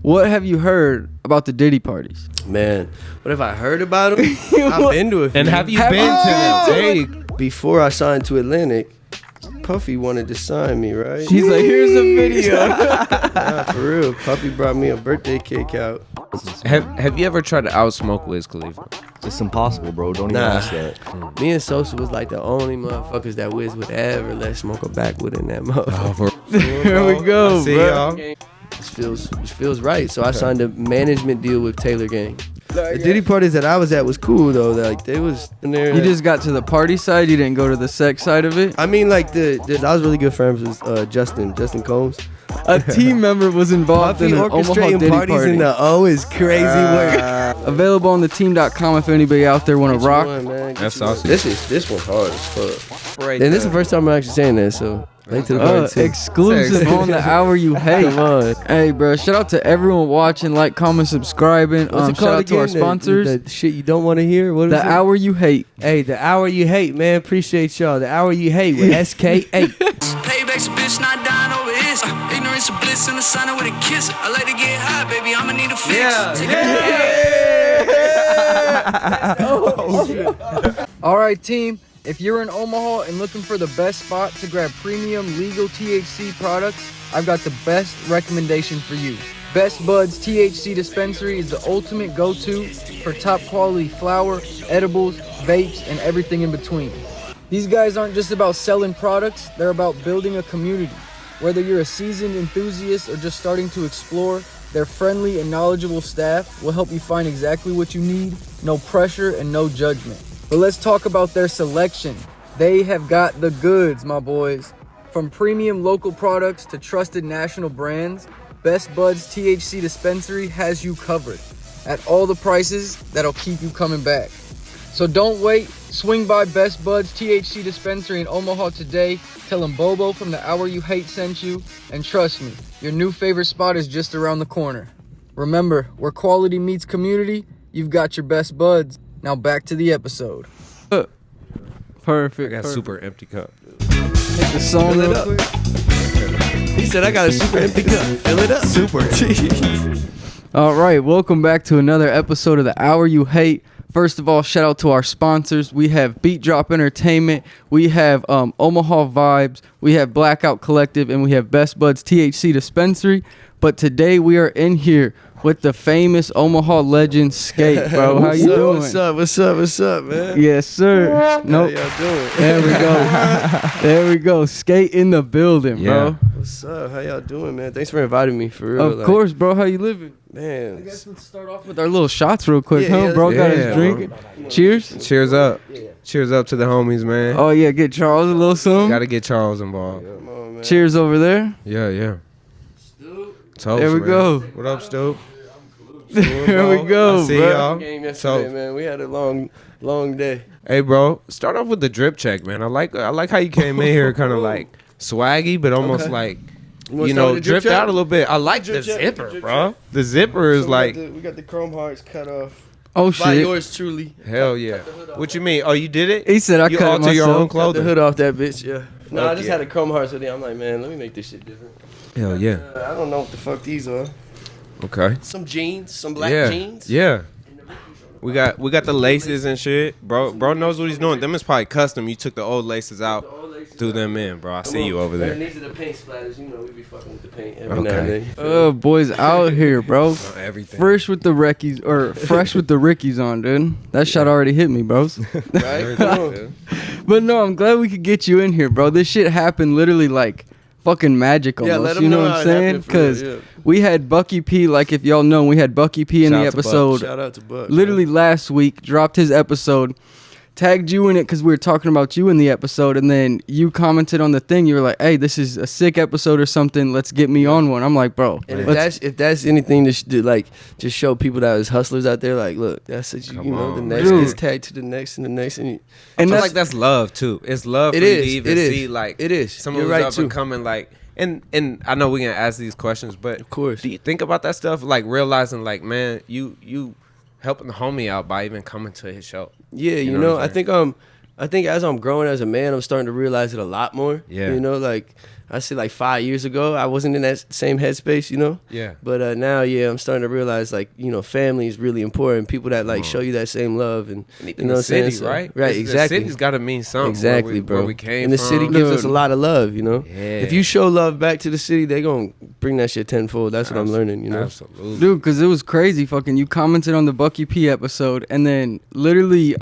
What have you heard about the Diddy parties? Man, what have I heard about him? I've been to a few. And have you been to them? Hey, Before I signed to Atlantic, Puffy wanted to sign me, right? She's like, here's a video. Nah, for real. Puffy brought me a birthday cake out. have you ever tried to outsmoke Wiz Khalifa? It's impossible, bro. Don't even ask that. Me and Sosa was like the only motherfuckers that Wiz would ever let smoke a backwood in that motherfucker. Here we go, See bro. y'all. This feels right. So I signed a management deal with Taylor Gang. The Diddy parties that I was at was cool though. Like they was in there. You just got to the party side. You didn't go to the sex side of it. I mean, like I was really good friends with Justin Combs. A team member was involved Puffy in an Omaha orchestrating Diddy parties party. in the O is crazy work. Available on theteam.com if anybody out there want to rock. That's awesome. This one hard as fuck. And this is the first time I'm actually saying that. So late to the party too. Exclusive on the hour you hate. Come on. Hey, bro, shout out to everyone watching, like, comment, subscribing. What's it Shout out called to our again? sponsors. The shit you don't want to hear. What is The it? hour you hate. Hey, the hour you hate, man. Appreciate y'all. The hour you hate with Sk8. Payback's a bitch, not dying over this. Ignorance of bliss in the sun with a kiss. I like to get high, baby. I'ma need a fix. All right, team. If you're in Omaha and looking for the best spot to grab premium legal THC products, I've got the best recommendation for you. Best Buds THC Dispensary is the ultimate go-to for top quality flower, edibles, vapes, and everything in between. These guys aren't just about selling products, they're about building a community. Whether you're a seasoned enthusiast or just starting to explore, their friendly and knowledgeable staff will help you find exactly what you need, no pressure and no judgment. But let's talk about their selection. They have got the goods, my boys. From premium local products to trusted national brands, Best Buds THC Dispensary has you covered at all the prices that'll keep you coming back. So don't wait. Swing by Best Buds THC Dispensary in Omaha today. Tell them Bobo from the Hour You Hate sent you. And trust me, your new favorite spot is just around the corner. Remember, where quality meets community, you've got your Best Buds. Now back to the episode. Perfect. I got super empty cup. Hit the song Fill it real up. quick. He said I got a super empty cup. Fill it up. Super. All right, welcome back to another episode of The Hour You Hate. First of all, shout out to our sponsors. We have BeatDrop Entertainment, we have Omaha Vibes, we have Blxckout Collective, and we have Best Buds THC Dispensary. But today we are in here with the famous Omaha legend Sk8, bro. How you doing? What's up, man? Yes, sir. Nope. How y'all doing? There we go. There we go. Sk8 in the building, bro. What's up? How y'all doing, man? Thanks for inviting me, for real. Of course, bro. How you living? Man. I guess let's start off with our little shots real quick, Yeah, huh? yeah, Bro got yeah, his drinking. Cheers. Cheers up. Cheers up to the homies, man. Oh, yeah. Get Charles a little something. Gotta get Charles involved. Come on, man. Cheers over there. Yeah. Toast, There we man. go. What up, Stoop? There we go, I see bro. y'all. Game yesterday, man. We had a long day. Hey, bro, start off with the drip check, man. I like how you came in here kind of like swaggy, but almost like, wanna you start know, with the drip dripped check? out a little bit. I like the Drip check, zipper, drip bro. check. The zipper is So like, we got the chrome hearts cut off. Oh, By shit. yours truly. hell yeah. What you mean? Oh, you did it? He said I You cut it alter your own myself. Cut the clothing? hood off that bitch, yeah. No, I Fuck just yeah. had a chrome hearts hoodie. I'm like, man, let me make this shit different. Hell yeah. I don't know what the fuck these are. Okay. Some jeans, some black Yeah. jeans. Yeah. We got the laces and shit. Bro knows what he's doing. Them is probably custom. You took the old laces out, threw them in, bro. I see you over And there. these are the paint splatters. You know, we be fucking with the paint every now and then. Oh, boys out here, bro. Everything. Fresh with the Rickies, or fresh with the Rickies on, dude. That shot already hit me, bros. Right? Come on. But no, I'm glad we could get you in here, bro. This shit happened literally like fucking magic almost. Yeah, let 'em you know know what how I'm it saying? happened for real, Because yeah. we had Bucky P, like if y'all know, we had Bucky P in Shout the out to Buck. episode. Shout out to Buck. Literally last week, dropped his episode, tagged you in it because we were talking about you in the episode, and then you commented on the thing. You were like, "Hey, this is a sick episode or something. Let's get me on one." I'm like, "Bro, And let's if that's anything to like just show people that is hustlers out there, like, look, that's what you know. The on, next dude. gets tagged to the next and the next, and I And feel that's like that's love too. It's love It for you is, to even it is, see like it is. someone You're who's right, up too. and coming like and I know we're gonna ask these questions, but Of course. do you think about that stuff like realizing like, man, you helping the homie out by even coming to his show? yeah, you know know, what I'm I think I think as I'm growing as a man, I'm starting to realize it a lot more. Yeah. You know, like I said, like 5 years ago, I wasn't in that same headspace, you know? Yeah. But now, yeah, I'm starting to realize, like, you know, family is really important. People that, like, show you that same love. And you know the what I'm saying? city, right? Right, exactly. The city's got to mean something. Exactly, bro. Where we came and the from. city gives us a lot of love, you know? Yeah. If you show love back to the city, they going to bring that shit tenfold. That's what I'm learning, you know? Absolutely. Dude, because it was crazy. Fucking, you commented on the Bucky P episode, and then literally,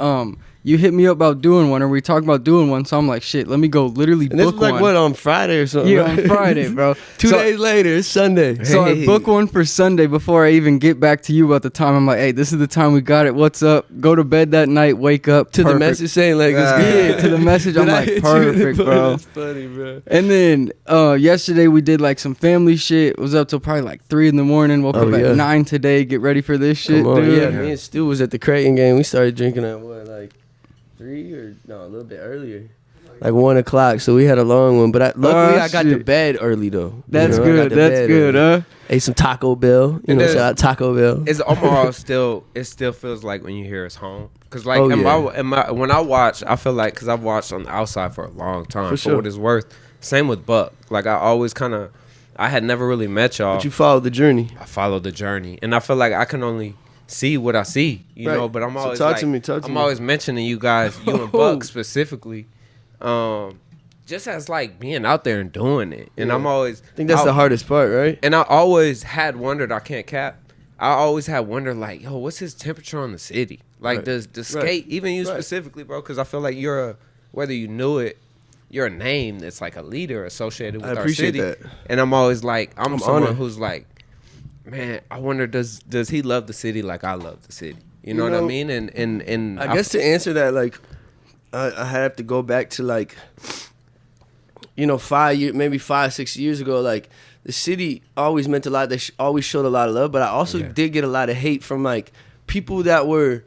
you hit me up about doing one, or we talked about doing one. So I'm like, shit, let me go literally And this book was like, one. what, on Friday or something? Yeah, right? on Friday, bro. 2 days later, it's Sunday. So I book one for Sunday before I even get back to you about the time. I'm like, hey, this is the time we got it. What's up? Go to bed that night, wake up. To the perfect. message saying, like, it's Yeah, good. to the message, I'm Did I like, hit you? perfect, bro. That's funny, bro. And then yesterday we did like some family shit. Was up till probably like 3 in the morning. Woke up at 9 today. Get ready for this shit, Come on, dude. yeah, me and Stu was at the Creighton game. We started drinking at what, like 3 or no, a little bit earlier, like 1 o'clock. So we had a long one. But luckily, I got to shit. bed early though. That's You know, I got good. to That's bed good, early. huh? Ate some Taco Bell. You know, shout out Taco Bell. Is Omaha still? It still feels like when you hear it's home. Cause like Oh, when I watch, I feel like because I've watched on the outside for a long time. For sure. what it's worth. Same with Buck. Like I always kind of, I had never really met y'all. But you followed the journey. I followed the journey, and I feel like I can only see what I see, you Right. know. But I'm So always talk to me. I'm always mentioning you guys, you and Buck specifically, just as like being out there and doing it. And I'm always I think that's the hardest part, right? And I always had wondered. I can't cap. I always had wondered, like, yo, what's his temperature on the city? Like, Right. does Sk8, Right. even you Right. specifically, bro? Because I feel like whether you knew it, you're a name that's like a leader associated with I our appreciate city. that. And I'm always like, I'm someone honored. who's like, man, I wonder does he love the city like I love the city? You know what I know, mean? And I guess to answer that, like, I have to go back to like, you know, 5 years, maybe 5-6 years ago. Like, the city always meant a lot. They always showed a lot of love, but I also did get a lot of hate from like people that were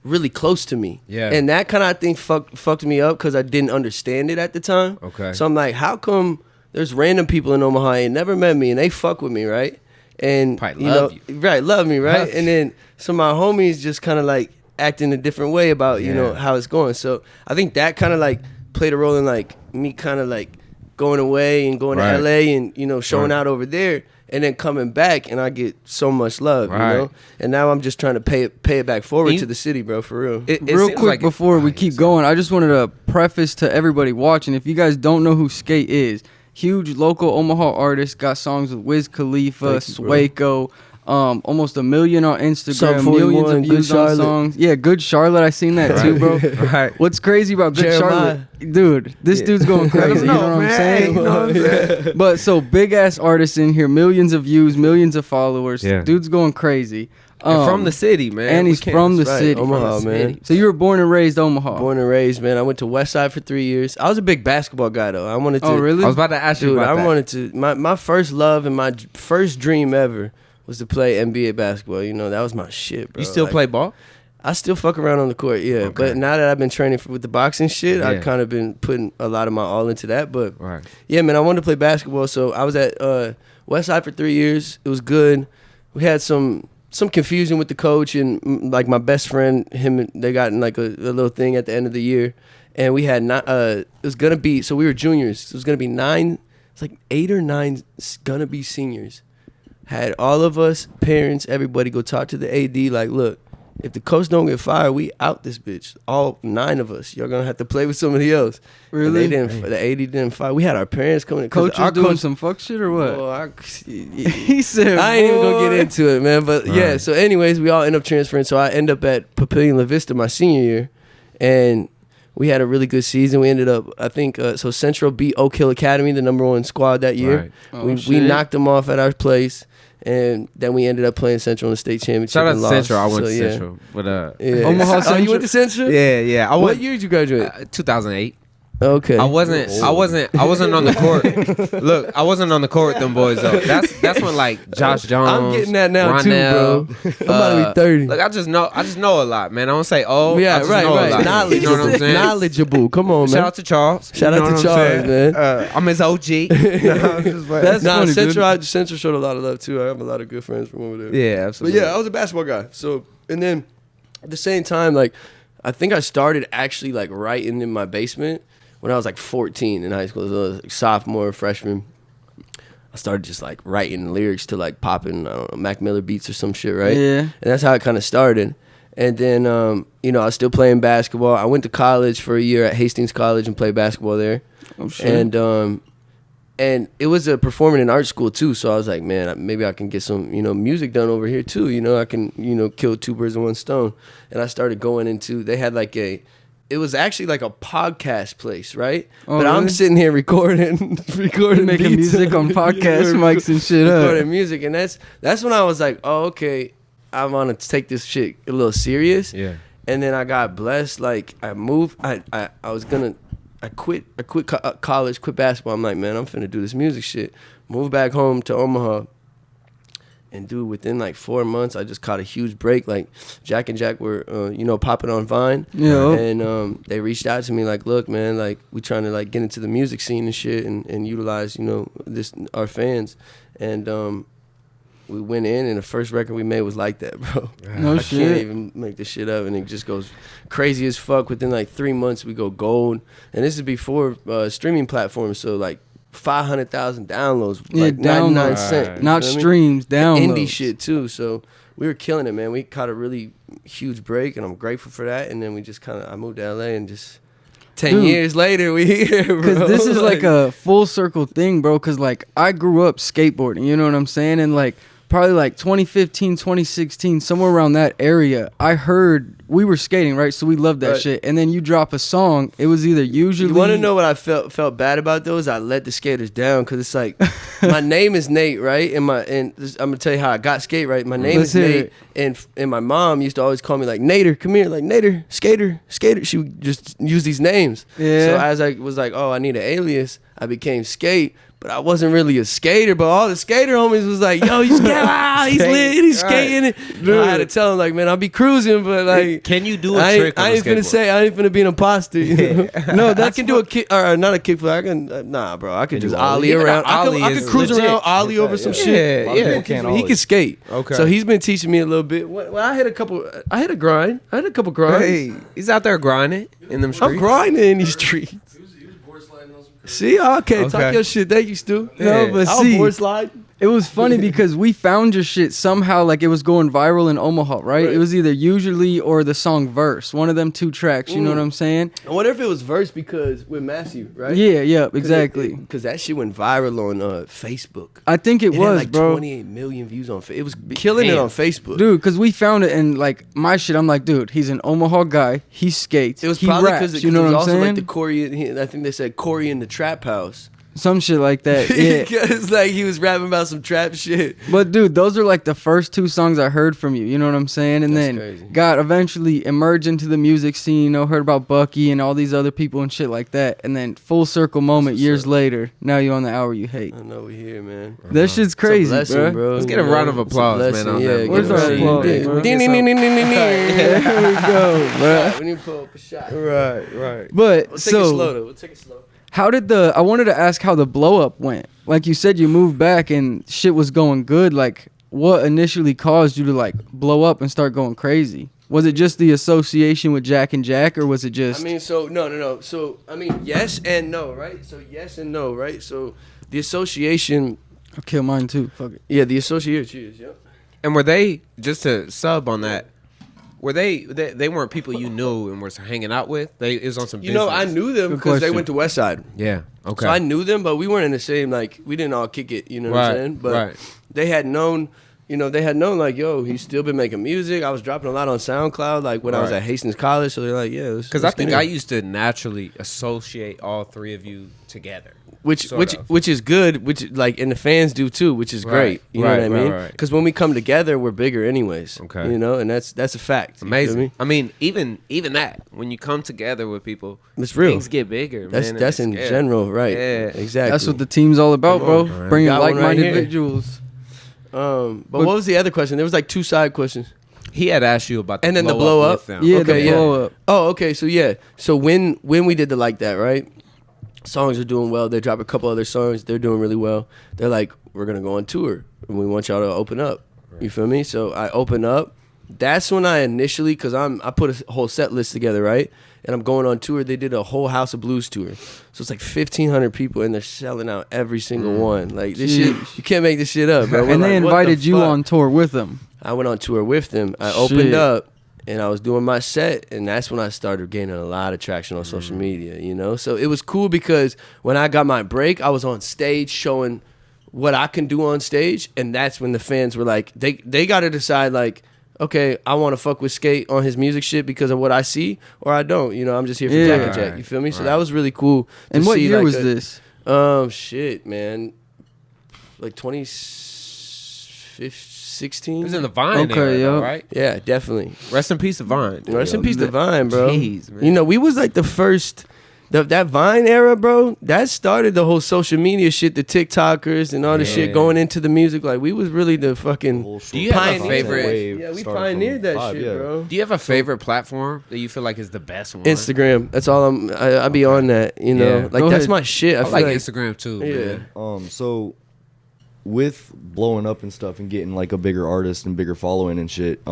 really close to me. Yeah. And that kind of, I think, fucked me up because I didn't understand it at the time. Okay. So I'm like, how come there's random people in Omaha ain't never met me and they fuck with me, right? And Probably you love know, you. right, love me, right? Love And then some of my homies just kind of like acting a different way about, you know, Yeah. how it's going. So I think that kind of like played a role in like me kind of like going away and going Right. to LA and, you know, showing Right. out over there and then coming back and I get so much love, Right. you know? And now I'm just trying to pay it back forward You- to the city, bro, for real. it Real seems quick like before we keep going, I just wanted to preface to everybody watching, if you guys don't know who Sk8 is, huge local Omaha artist, got songs with Wiz Khalifa, Thank you, bro. Sk8, almost 1 million on Instagram, Sub millions 41, of Good views on Charlotte. songs. Yeah, Good Charlotte, I seen that too, bro. Right. What's crazy about Good Jeremiah. Charlotte, dude, this dude's going crazy, you know what I'm saying? But so big ass artists in here, millions of views, millions of followers. Yeah. Dude's going crazy. And from the city, man. and We he's can't- from the right, city. Omaha, From the man. city. So you were born and raised Omaha. Born and raised, man. I went to Westside for 3 years. I was a big basketball guy, though. I wanted to. Oh, really? I was about to ask you Dude, about I that. wanted to. My first love and my first dream ever was to play NBA basketball. You know, that was my shit, bro. You still Like, play ball? I still fuck around on the court, yeah. Okay. But now that I've been training with the boxing shit, Yeah. I've kind of been putting a lot of my all into that. But Right. yeah, man, I wanted to play basketball, so I was at Westside for 3 years. It was good. We had some confusion with the coach and like my best friend, they got in like a little thing at the end of the year, and we had not. It was gonna be, so we were juniors. It was gonna be 9. It's like 8 or 9 gonna be seniors. Had all of us parents, everybody go talk to the AD. Like, look, if the coach don't get fired, we out this bitch. All 9 of us. You're gonna have to play with somebody else. Really? And they didn't. The AD didn't fire. We had our parents coming. Coach our was doing coach, some fuck shit or what? Oh, He said, I ain't even gonna "Boy." get into it, man. But yeah, Right. so anyways, we all end up transferring. So I end up at Papillion La Vista my senior year, and we had a really good season. We ended up, I think, so Central beat Oak Hill Academy, the #1 squad that year. Right. Oh, we shit. knocked them off at our place, and then we ended up playing Central in the state championship. Shout out and to lost. Central. I went So, to yeah. Central. But Yeah. Omaha Oh, you Central? went to Central? yeah. I What went year did you graduate? 2008. Okay. I wasn't on the court. Look, I wasn't on the court with them boys though. That's when like Josh Jones. I'm getting that now Ronell, too, bro. I'm about to be 30. Look, I just know a lot, man. I don't say I Yeah, just right, know a right. lot. Knowledge, You know what I'm saying? knowledgeable. Come on, man. Shout out to Charles. Shout You out know to what I'm Charles, saying? man. I'm his OG. That's Nah, funny, Central, dude. Central showed a lot of love too. I have a lot of good friends from over there. Yeah, But absolutely. yeah, I was a basketball guy. So, and then at the same time, like, I think I started actually like writing in my basement when I was like 14 in high school. So I was like sophomore, freshman. I started just like writing lyrics to like popping, I don't know, Mac Miller beats or some shit, right? Yeah. And that's how it kind of started. And then, you know, I was still playing basketball. I went to college for a year at Hastings College and played basketball there. Oh, shit. And it was a performing in art school too. So I was like, man, maybe I can get some, you know, music done over here too. You know, I can, you know, kill two birds with one stone. And I started going into, they had like it was actually like a podcast place, right? Oh, but I'm really? sitting here recording Making beats music on podcast mics and shit recording up. music. And that's when I was like, oh, okay, I want to take this shit a little serious. Yeah. And then I got blessed. Like I moved, I quit college, quit basketball. I'm like, man, I'm finna do this music shit. Moved back home to Omaha. And dude, within like 4 months, I just caught a huge break. Like Jack and Jack were, you know, popping on Vine. Yeah. And they reached out to me like, look, man, like we trying to like get into the music scene and shit and utilize, you know, our fans. And we went in, and the first record we made was like that, bro. No I shit. can't even make this shit up, and it just goes crazy as fuck. Within like 3 months, we go gold, and this is before streaming platforms, so like 500,000 downloads, Yeah, like 99 downloads. cents. Not you know what I mean? streams, downloads. Indie shit too. So we were killing it, man. We caught a really huge break, and I'm grateful for that. And then we just I moved to LA, and just 10 Dude. years later, we here, bro. Because this is like a full circle thing, bro. Because like I grew up skateboarding, you know what I'm saying? And like probably like 2015, 2016, somewhere around that area, I heard we were skating, right? So we loved that Right. shit. And then you drop a song, it was either usually. You want to know what I felt bad about though? Is I let the skaters down because it's like my name is Nate, right? And I'm gonna tell you how I got skate right. My name Let's is hear Nate, and my mom used to always call me like Nader, come here, like Nader, skater. She would just use these names. Yeah. So as I was like, oh, I need an alias, I became Sk8. But I wasn't really a skater, but all the skater homies was like, yo, he's lit, he's skating. I had to tell him, like, man, I'll be cruising, but like, Can you do a I trick on a ain't finna skateboard? say I ain't finna be an imposter. You know? No, I that's can do a kick, or not a kickflip. I can, nah, bro. I can Can just you ollie ollie? around. Yeah, I ollie could is cruise legit. around, ollie over some shit. Yeah, A lot of yeah. people can't He always. can skate. Okay. So he's been teaching me a little bit. Well, I had a grind. I had a couple grinds. Hey, he's out there grinding in them streets. I'm grinding in these streets. See, okay, talk Okay. your shit. Thank you, Stu. No, but I'll see, board slide. it was funny because we found your shit somehow, like it was going viral in Omaha, right? Right. It was either usually or the song Verse, one of them two tracks, you know what I'm saying? I wonder if it was verse because with Matthew, right? Yeah, exactly. Because that shit went viral on Facebook. I think it It was, had like bro. 28 million views on Facebook. It was killing it on Facebook. Dude, because we found it and like my shit, I'm like, dude, he's an Omaha guy. He skates. It was he probably raps, because you know it was what I'm also saying? like the Corey. I think they said Corey in the Trap House. Some shit like that. Yeah. Because like he was rapping about some trap shit. But dude, those are like the first two songs I heard from you. You know what I'm saying? And That's then crazy. got eventually emerged into the music scene. You know, heard about Bucky and all these other people and shit like that. And then full circle moment what's years up. later. Now you're on the hour you hate. I know we here, man. That shit's It's a crazy, blessing, bro. Let's get You a know, round of it's a applause, man, blessing. on Yeah, that, give Where's it a our shot. applause, Yeah. bro? Ding, ding, ding, ding, ding, ding, ding. There we go, bro. We need to pull up a shot. Right. But We'll take it slow so, though. We'll take it slow. how did I wanted to ask how the blow up went. Like you said, you moved back and shit was going good. Like, what initially caused you to like blow up and start going crazy? Was it just the association with Jack and Jack, or was it just? I mean, so no. So I mean, yes and no, right? So yes and no, right? So the association, I'll kill mine too. Fuck it. yeah, the association. Cheers, yeah. And were they, just to sub on that, were they weren't people you knew and was hanging out with? It was on some You know, I business? knew them Good because they question. went to West Side. Yeah. Okay. So I knew them, but we weren't in the same, like, we didn't all kick it, you know what I'm Right, saying? But right. they had known, like, yo, he's still been making music. I was dropping a lot on SoundCloud, like, when I was Right. at Hastings College. So they're like, yeah. Because I think I used to naturally associate all three of you together. Which Sort of. which is good, which like and the fans do too, which is Right, great. You know right, what I mean? right. Because when we come together, we're bigger anyways. Okay. You know, and that's a fact. You feel Amazing. me? I mean, even that, when you come together with people, It's real. things get bigger. That's man, that's and in it's scary. general, right? Yeah. Exactly. That's what the team's all about, bro. man. Bringing Got one right like-minded here. individuals. But what was the other question? There was like two side questions. He had asked you about the And then the blow blow up. up? with them. Yeah, Okay, the yeah. blow up. Oh, okay. So yeah. So when we did the like that, right? Songs are doing well. They drop a couple other songs. They're doing really well. They're like, we're gonna go on tour, and we want y'all to open up. You feel me? So I open up, that's when I initially, because I put a whole set list together, right? And I'm going on tour. They did a whole House of Blues tour. So it's like 1,500 people, and they're selling out every single one. Like, this shit, you can't make this shit up, bro. And they invited you on tour with them. I went on tour with them. I opened up, and I was doing my set, and that's when I started gaining a lot of traction on social media, you know? So it was cool because when I got my break, I was on stage showing what I can do on stage, and that's when the fans were like, they got to decide, like, okay, I want to fuck with Sk8 on his music shit because of what I see, or I don't. You know, I'm just here for Jack and Jack. You feel me? So that was really cool. And what year was this? Shit, man. Like 2016. It was in the Vine era, though, right? Yeah, definitely. Rest in peace to Vine. Rest in peace to Vine, bro. Jeez, man. You know, we was like the first... That Vine era, bro, that started the whole social media shit, the TikTokers and all the shit going into the music. Like, we was really the fucking Do you have a favorite? Yeah, we pioneered that shit, bro. Do you have a favorite platform that you feel like is the best one? Instagram. That's all I be on that, you know. Yeah. Like, that's my shit. I feel like Instagram too, man. So with blowing up and stuff and getting like a bigger artist and bigger following and shit,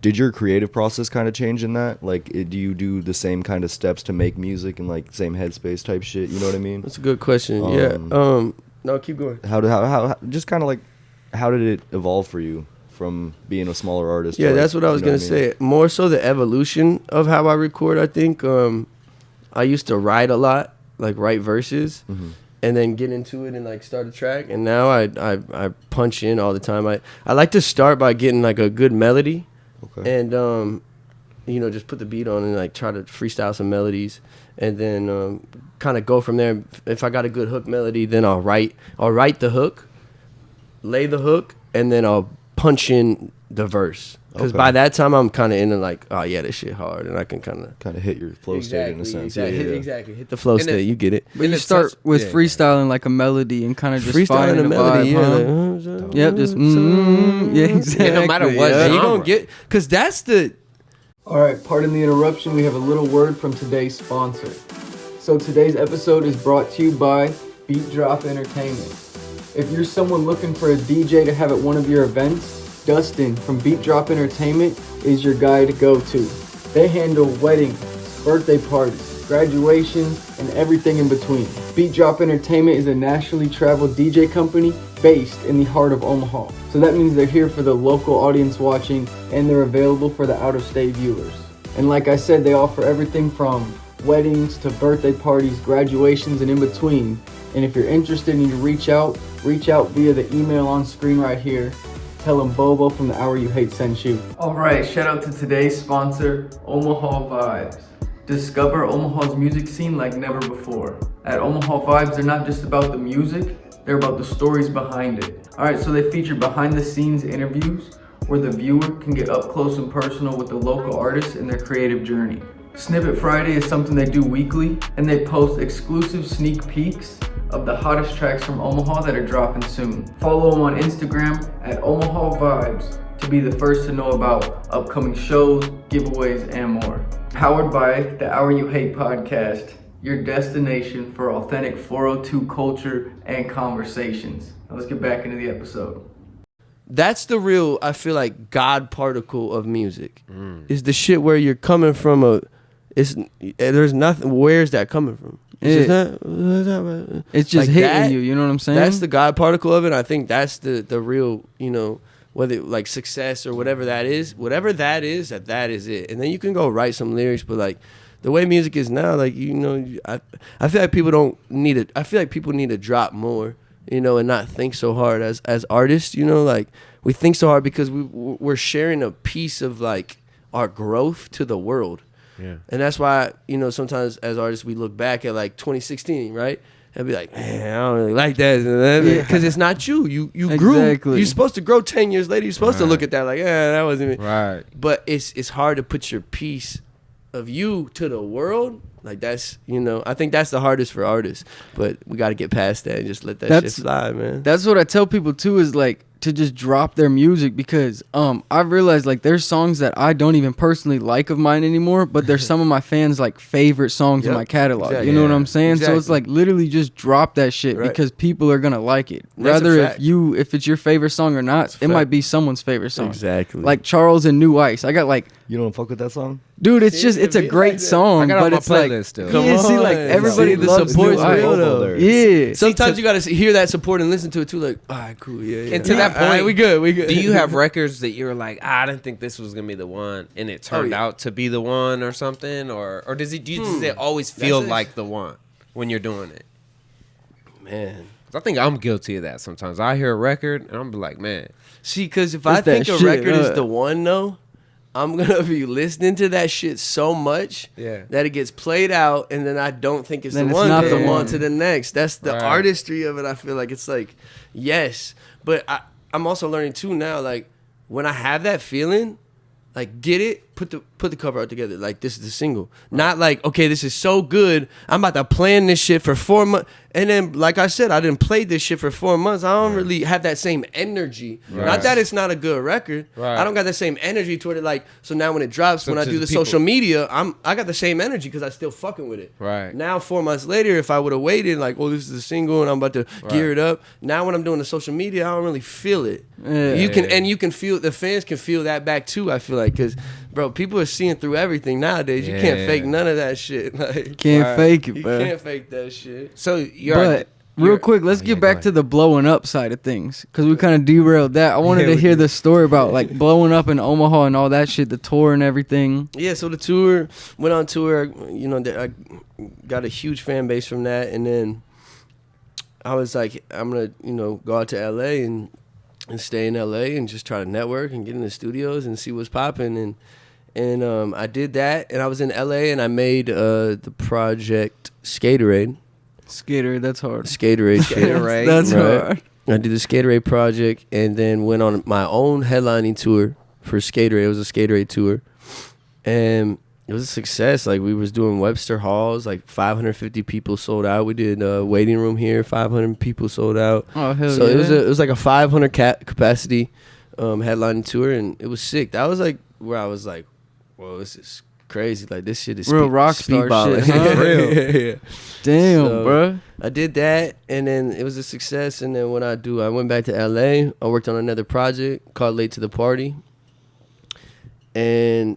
did your creative process kind of change in that? Like, do you do the same kind of steps to make music and like same headspace type shit? You know what I mean? That's a good question. No, keep going. How just kind of like, how did it evolve for you from being a smaller artist? Yeah, to, like, that's what I was gonna say. More so the evolution of how I record. I think I used to write a lot, like write verses. And then get into it and like start a track, and now I punch in all the time. I like to start by getting like a good melody, and you know, just put the beat on and like try to freestyle some melodies, and then kind of go from there. If I got a good hook melody, then I'll write the hook, lay the hook, and then I'll punch in the verse. Because by that time I'm kind of into like, oh yeah, this shit hard, and I can kind of hit your flow state in a sense. Exactly. Hit the flow state. You get it. But you start with freestyling like a melody and kind of just freestyling finding a melody. vibe, yeah, just yeah, exactly. Yeah, no matter what, you gonna get, because that's the. All right, pardon the interruption. We have a little word from today's sponsor. So today's episode is brought to you by BeatDrop Entertainment. If you're someone looking for a DJ to have at one of your events, Dustin from BeatDrop Entertainment is your guy to go to. They handle weddings, birthday parties, graduations, and everything in between. BeatDrop Entertainment is a nationally traveled DJ company based in the heart of Omaha. So that means they're here for the local audience watching, and they're available for the out-of-state viewers. And like I said, they offer everything from weddings to birthday parties, graduations, and in between. And if you're interested and you reach out via the email on screen right here. Tell them Bobo from The Hour You Hate sent you. Alright, shout out to today's sponsor, Omaha Vibes. Discover Omaha's music scene like never before. At Omaha Vibes, they're not just about the music, they're about the stories behind it. Alright, so they feature behind the scenes interviews where the viewer can get up close and personal with the local artists and their creative journey. Snippet Friday is something they do weekly, and they post exclusive sneak peeks of the hottest tracks from Omaha that are dropping soon. Follow them on Instagram at Omaha Vibes to be the first to know about upcoming shows, giveaways, and more. Powered by the Hour You Hate podcast, your destination for authentic 402 culture and conversations. Now let's get back into the episode. That's the real, I feel like, God particle of music. Is the shit where you're coming from there's nothing, where's that coming from? It's just like hitting that, you know what I'm saying? That's the God particle of it. I think that's the real, you know, whether like success or whatever that is, that is it. And then you can go write some lyrics, but like the way music is now, like, you know, I feel like people need to drop more, you know, and not think so hard as artists, you know, like we think so hard because we're sharing a piece of like our growth to the world. Yeah. And that's why, you know, sometimes as artists we look back at like 2016, right? And be like, man, I don't really like that. Because it's not you. You grew. You're supposed to grow 10 years later. You're supposed to look at that like, that wasn't me. Right. But it's hard to put your piece of you to the world. Like that's, you know, I think that's the hardest for artists. But we got to get past that and just let that shit fly, man. That's what I tell people too is like, to just drop their music because I've realized like there's songs that I don't even personally like of mine anymore, but there's some of my fans like favorite songs in my catalog. Exactly. You know what I'm saying? Exactly. So it's like literally just drop that shit because people are gonna like it. Rather if it's your favorite song or not, it might be someone's favorite song. Exactly. Like Charles and New Ice. I got like, You don't fuck with that song? dude, it's just it's a great song. I got it on but my it's like, playlist still. yeah, see, like everybody the loves support's New Ice. real though. Yeah. Sometimes you gotta hear that support and listen to it too. Like, all right, cool, yeah. And to that point, all right, we good. Do you have records that you're like, I didn't think this was gonna be the one, and it turned out to be the one or something, or does it always feel like the one when you're doing it? Man, 'Cause I think I'm guilty of that sometimes. I hear a record and I'm like, man, see, because if I think a record is the one, though, I'm gonna be listening to that shit so much that it gets played out, and then I don't think it's Then the it's one. not Because the I'm on one. to the next. That's the artistry of it. I feel like it's like, yes, but I'm also learning too now. Like when I have that feeling, like get it, put the cover out together. Like this is the single, not like okay, this is so good. I'm about to plan this shit for 4 months, and then like I said, I didn't play this shit for 4 months. I don't really have that same energy. Not that it's not a good record. I don't got that same energy toward it. Like so now when it drops, when I do the social media, I got the same energy because I still fucking with it. Right. Now 4 months later, if I would have waited, like oh this is a single and I'm about to gear it up. Now when I'm doing the social media, I don't really feel it. You can feel the fans can feel that back too. I feel like because bro, people are seeing through everything nowadays. You can't fake none of that shit. Like Can't fake it, you bro. can't fake that shit. so Real quick, let's get back to the blowing up side of things because we kind of derailed that. I wanted to hear the story about like blowing up in Omaha and all that shit, the tour and everything. Yeah, so the tour went on tour. You know, I got a huge fan base from that, and then I was like, I'm gonna go out to LA and stay in LA and just try to network and get in the studios and see what's popping and I did that, and I was in LA and I made the project Sk8. Skater, that's hard. Sk8. That's hard. I did the Sk8 project and then went on my own headlining tour for Sk8. It was a Sk8 tour. And it was a success. Like we was doing Webster Halls, like 550 people sold out. We did a waiting room here, 500 people sold out. Oh hell So yeah. it was like a 500 capacity headlining tour, and it was sick. That was like where I was like, whoa, this is crazy. Like this shit is real rock star speedballing. shit. Huh? Yeah. Damn, So, bro. I did that, and then it was a success. And then I went back to LA. I worked on another project called Late to the Party. And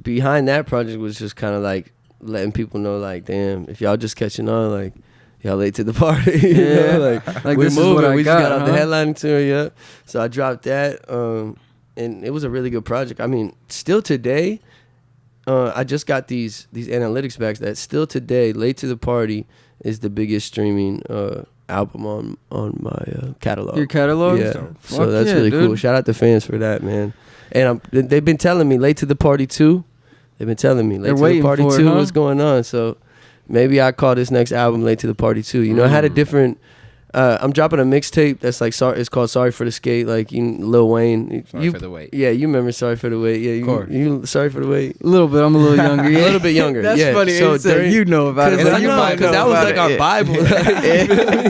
behind that project was just kind of like letting people know, like, damn, if y'all just catching on, like, y'all late to the party. You know? Like we this is moving. what I We got, just got off the huh? headlining tour, yeah. So I dropped that, and it was a really good project. I mean, still today, I just got these analytics back that still today, Late to the Party is the biggest streaming album on my catalog. Your catalog? Yeah. Fuck So that's yeah, really dude. cool. Shout out to fans for that, man. And they've been telling me Late to the Party 2. They've been telling me Late They're to the waiting Party for it, 2. huh? What's going on? So maybe I call this next album Late to the Party 2. You know, I had a different. I'm dropping a mixtape that's like it's called Sorry for the Skate. Like Lil Wayne. Sorry for the Wait. Yeah, you remember Sorry for the Wait? Yeah, you Sorry for the Wait. A little bit. I'm a little younger. A little bit younger. That's yeah. funny. So So you know about it. Because but you might know that was about like it. our Yeah. Bible. You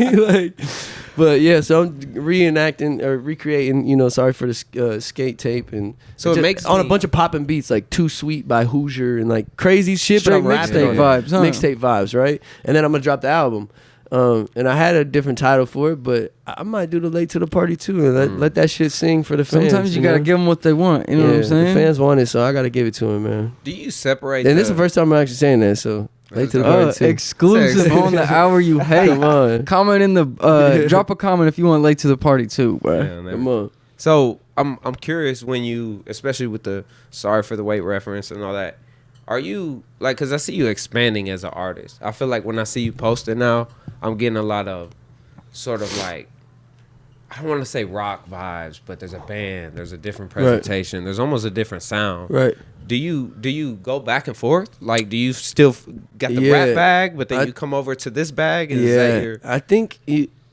feel me? Like, but yeah, so I'm reenacting or recreating, Sorry for the Skate tape, and So it just makes on a me- bunch of popping beats like Too Sweet by Hoosier and like crazy shit. Straight but I'm rapping mixtape on it. vibes, huh? Mixtape vibes, right? And then I'm gonna drop the album. And I had a different title for it, but I might do the Late to the Party too, and let that shit sing for the fans. Sometimes you gotta know? give them what they want. You know what I'm saying? The fans want it, so I gotta give it to them, man. Do you separate? And this is the first time I'm actually saying that, so Late to the Party too. Exclusive on the hour you hate. Come on. Comment in the drop a comment if you want Late to the Party too, bro. Come on. So I'm curious when you, especially with the Sorry for the Wait reference and all that, are you like? Because I see you expanding as an artist. I feel like when I see you posting now, I'm getting a lot of sort of like, I don't want to say rock vibes, but there's a band, there's a different presentation, there's almost a different sound. Right. Do you go back and forth? Like, do you still got the rap bag, but then you come over to this bag? And is that your... I think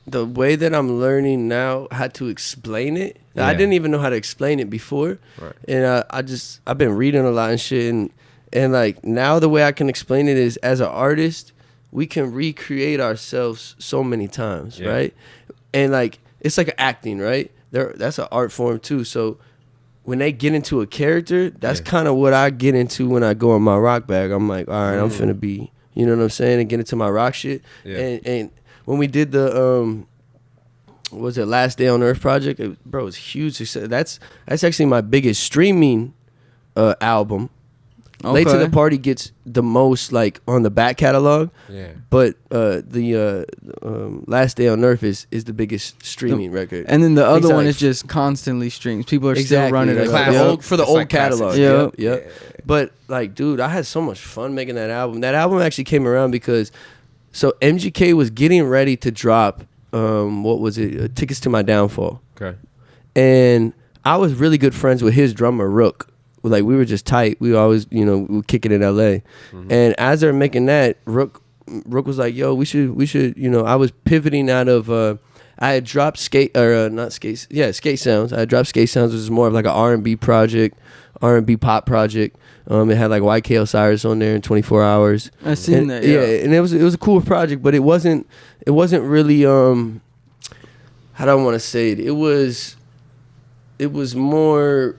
the way that I'm learning now how to explain it, I didn't even know how to explain it before. Right. And I've been reading a lot and shit. And like now the way I can explain it is as an artist, we can recreate ourselves so many times, right? And like it's like acting, right? That's an art form too. So when they get into a character, that's kind of what I get into when I go in my rock bag. I'm like, all right, I'm finna be, you know what I'm saying, and get into my rock shit. Yeah. And when we did the what was it, Last Day on Earth project, bro, it's huge success. That's actually my biggest streaming album. Okay. Late to the Party gets the most like on the back catalog. Yeah. But the Last Day on Earth is the biggest streaming record. And then the other Exactly. one is just constantly streams. People are still Exactly. running it. Like Classic. the old, for the It's old like classic. catalog. Yep. Yep. But like, dude, I had so much fun making that album. That album actually came around because so MGK was getting ready to drop what was it? Tickets to My Downfall. Okay. And I was really good friends with his drummer Rook. Like we were just tight. We always, we would kick it in LA. And as they're making that, Rook was like, "Yo, we should." I was pivoting out of. I had dropped Skate Sounds. I had dropped Skate Sounds, which is more of like an R&B project, R&B pop project. It had like YK Osiris on there in 24 Hours. I seen that. Yeah, and it was a cool project, but it wasn't really how do I want to say it? It was more.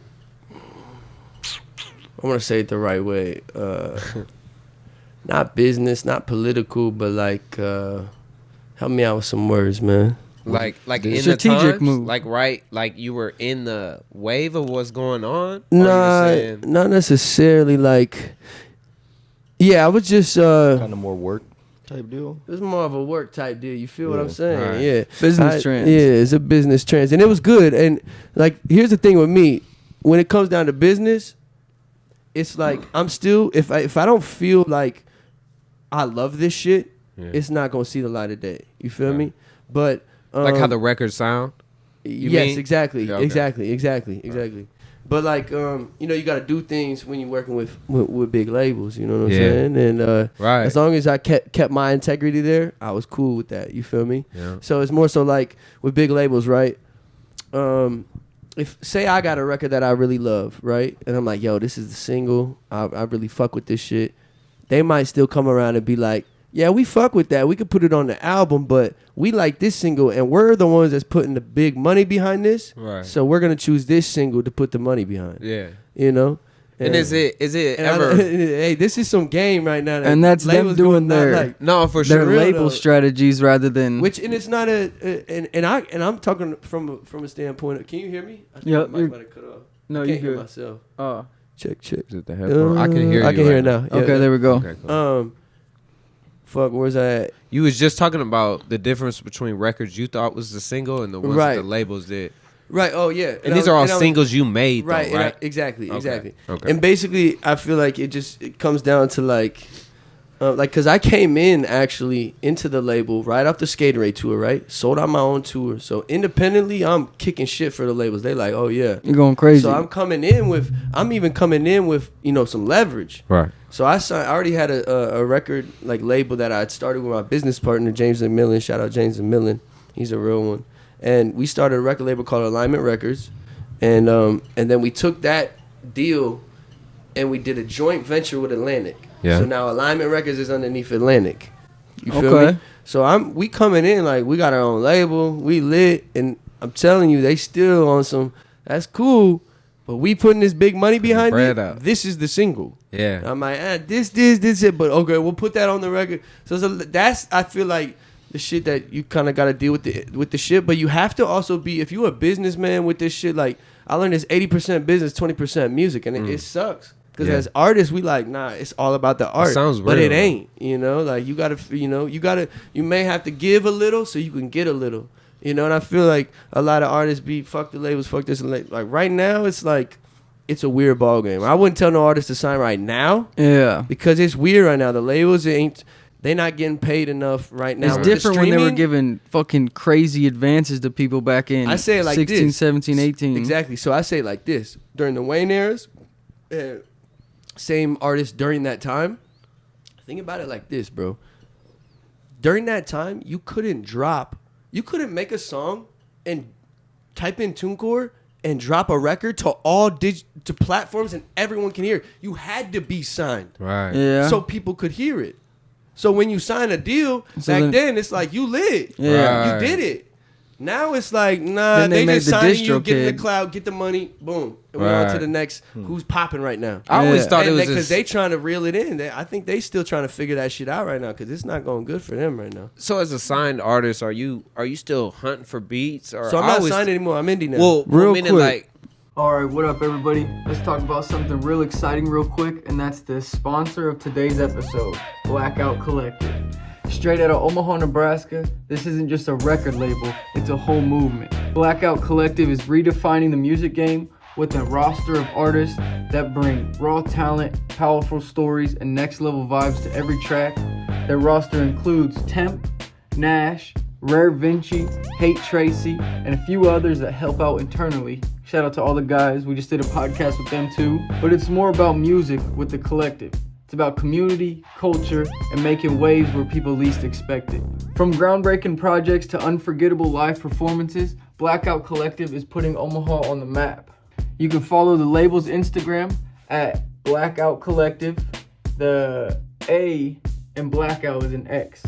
I want to say it the right way. Not business, not political, but like, help me out with some words, man. Like in strategic the times, move. like you were in the wave of what's going on. Or Nah, you were saying- not necessarily. Like, yeah, I was just. Kind of more work type deal. It was more of a work type deal. You feel what I'm Yeah. saying? Right. Yeah, Business trends. Yeah, it's a business trends, and it was good. And like, here's the thing with me: when it comes down to business, it's like I'm still if I don't feel like I love this shit, it's not gonna see the light of day. You feel Right. me? But like how the records sound. yes, mean? exactly, Yeah, okay. exactly. But like you got to do things when you're working with big labels. You know what I'm Yeah. saying? And Right. as long as I kept my integrity there, I was cool with that. You feel me? Yeah. So it's more so like with big labels, right? If say I got a record that I really love, right, and I'm like, yo, this is the single, I really fuck with this shit. They might still come around and be like, yeah, we fuck with that. We could put it on the album, but we like this single, and we're the ones that's putting the big money behind this. Right. So we're gonna choose this single to put the money behind. Yeah. You know. And is it and ever? hey, this is some game right now. And that's them labels doing not their- like, No, for Their sure. real label though. strategies rather than which and it's not and I'm talking from a standpoint of, can you hear me? I think Yeah, my mic you're- might have cut off. no, I you can't hear good. myself. Oh, Check. Is it the headphone? I can hear you. I can hear it now. Yeah, okay, yeah. there we go. Okay, cool. Fuck, where's I at? You was just talking about the difference between records you thought was the single and the ones Right. that the labels did. Right. Oh yeah. And these are all singles you made, Right. though, right? Exactly. Okay, Exactly. okay. And basically, I feel like it comes down to like because I came in actually into the label right off the Sk8 tour, right? Sold out my own tour, so independently, I'm kicking shit for the labels. They like, oh yeah. You're going crazy. So I'm even coming in with some leverage. Right. So I already had a record like label that I had started with my business partner James McMillan. Shout out James McMillan, he's a real one. And we started a record label called Alignment Records, and then we took that deal, and we did a joint venture with Atlantic. Yeah. So now Alignment Records is underneath Atlantic. You feel Okay. me? So we coming in like we got our own label, we lit, and I'm telling you, they still on some. That's cool. But we putting this big money behind bread it. out. This is the single. Yeah. I'm like, this it. But okay, we'll put that on the record. So that's I feel like the shit that you kind of got to deal with the shit. But you have to also be, if you a businessman with this shit, like I learned it's 80% business, 20% music, and it sucks. Because Yeah. as artists, we like, nah, it's all about the art. sounds but real, it though. ain't. Like you may have to give a little so you can get a little. And I feel like a lot of artists be fuck the labels, fuck this and that. Like right now, it's like it's a weird ball game. I wouldn't tell no artist to sign right now yeah. because it's weird right now. The labels they not getting paid enough right now. It's With the different when they were streaming, giving fucking crazy advances to people back in I say it like 16, this. 17, 18. Exactly. So I say it like this. During the Wayne eras, same artist during that time. Think about it like this, bro. During that time, you couldn't make a song and type in TuneCore and drop a record to all to platforms and everyone can hear it. You had to be signed. Right. Yeah. So people could hear it. So when you sign a deal So back then- then, it's like you lit. Yeah. Right. You did it. Now it's like, nah, Then they they made just the signing distro you, get in the kid. cloud, get the money, boom. And we're on to Right. the next, who's popping right now. I always thought it was Because just, they trying to reel it in. I think they still trying to figure that shit out right now because it's not going good for them right now. so as a signed artist, are you still hunting for beats? Or So I'm I not always- signed anymore. I'm indie now. Well, Real meaning quick. like Alright, what up everybody? Let's talk about something real exciting real quick, and that's the sponsor of today's episode, Blxckout Collective. Straight out of Omaha, Nebraska, this isn't just a record label, it's a whole movement. Blxckout Collective is redefining the music game with a roster of artists that bring raw talent, powerful stories, and next level vibes to every track. Their roster includes Temp, Nash, Rare Vinci, Hate Tracy, and a few others that help out internally. Shout out to all the guys, we just did a podcast with them too. But it's more about music with the collective. It's about community, culture, and making waves where people least expect it. From groundbreaking projects to unforgettable live performances, Blxckout Collective is putting Omaha on the map. You can follow the label's Instagram at Blxckout Collective. The A in Blackout is an X.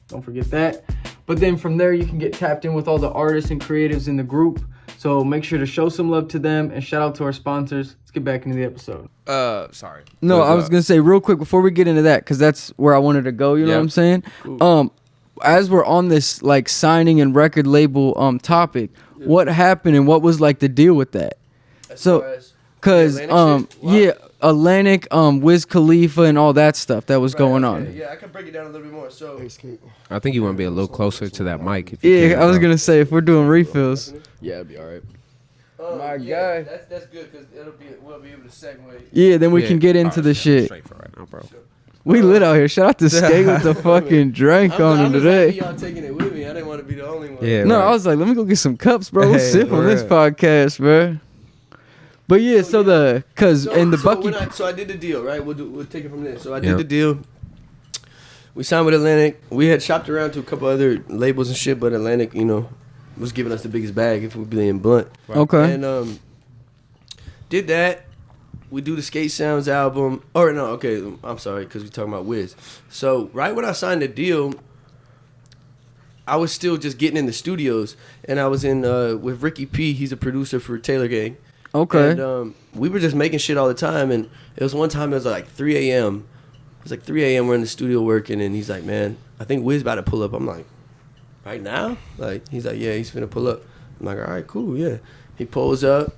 Don't forget that. But then from there, you can get tapped in with all the artists and creatives in the group. So make sure to show some love to them and shout out to our sponsors. Let's get back into the episode. sorry. No, I was gonna say real quick before we get into that, because that's where I wanted to go. You know Yep. what I'm saying? As we're on this like signing and record label topic, what happened and what was like the deal with that? So, cause Atlantic shit? Wow. yeah, Atlantic, Wiz Khalifa and all that stuff that was going on. Yeah, I can break it down a little bit more. So, I think you want to be a little closer to that mic. If you Yeah, can, I was bro. gonna say if we're doing refills. Yeah, it'd be all right. My yeah, guy. That's good because we'll be able to segue. Yeah, then we Yeah. can get into Alright, the yeah, shit. Straight for right now, bro. We lit out here. Shout out to Sk8 with the fucking drink on him I'm just today. happy y'all taking it with me. I didn't want to be the only one. Yeah. No, right. I was like, let me go get some cups, bro. We'll Hey, sip on this for podcast, bro. But yeah, so the cause in the Bucky. So I did the deal, right? We'll take it from there. So I did Yeah. the deal. We signed with Atlantic. We had shopped around to a couple other labels and shit, but Atlantic, was giving us the biggest bag if we're being blunt. Okay. And did that. We do the Skate Sounds album. Or no, okay, I'm sorry, because we're talking about Wiz. So right when I signed the deal, I was still just getting in the studios, and I was in with Ricky P. He's a producer for Taylor Gang. Okay. And we were just making shit all the time, and it was one time it was like 3 a.m. It was like 3 a.m. We're in the studio working, and he's like, "Man, I think Wiz about to pull up." I'm like, "Right now?" Like, he's like, "Yeah, he's finna pull up." I'm like, "All right, cool, yeah." He pulls up,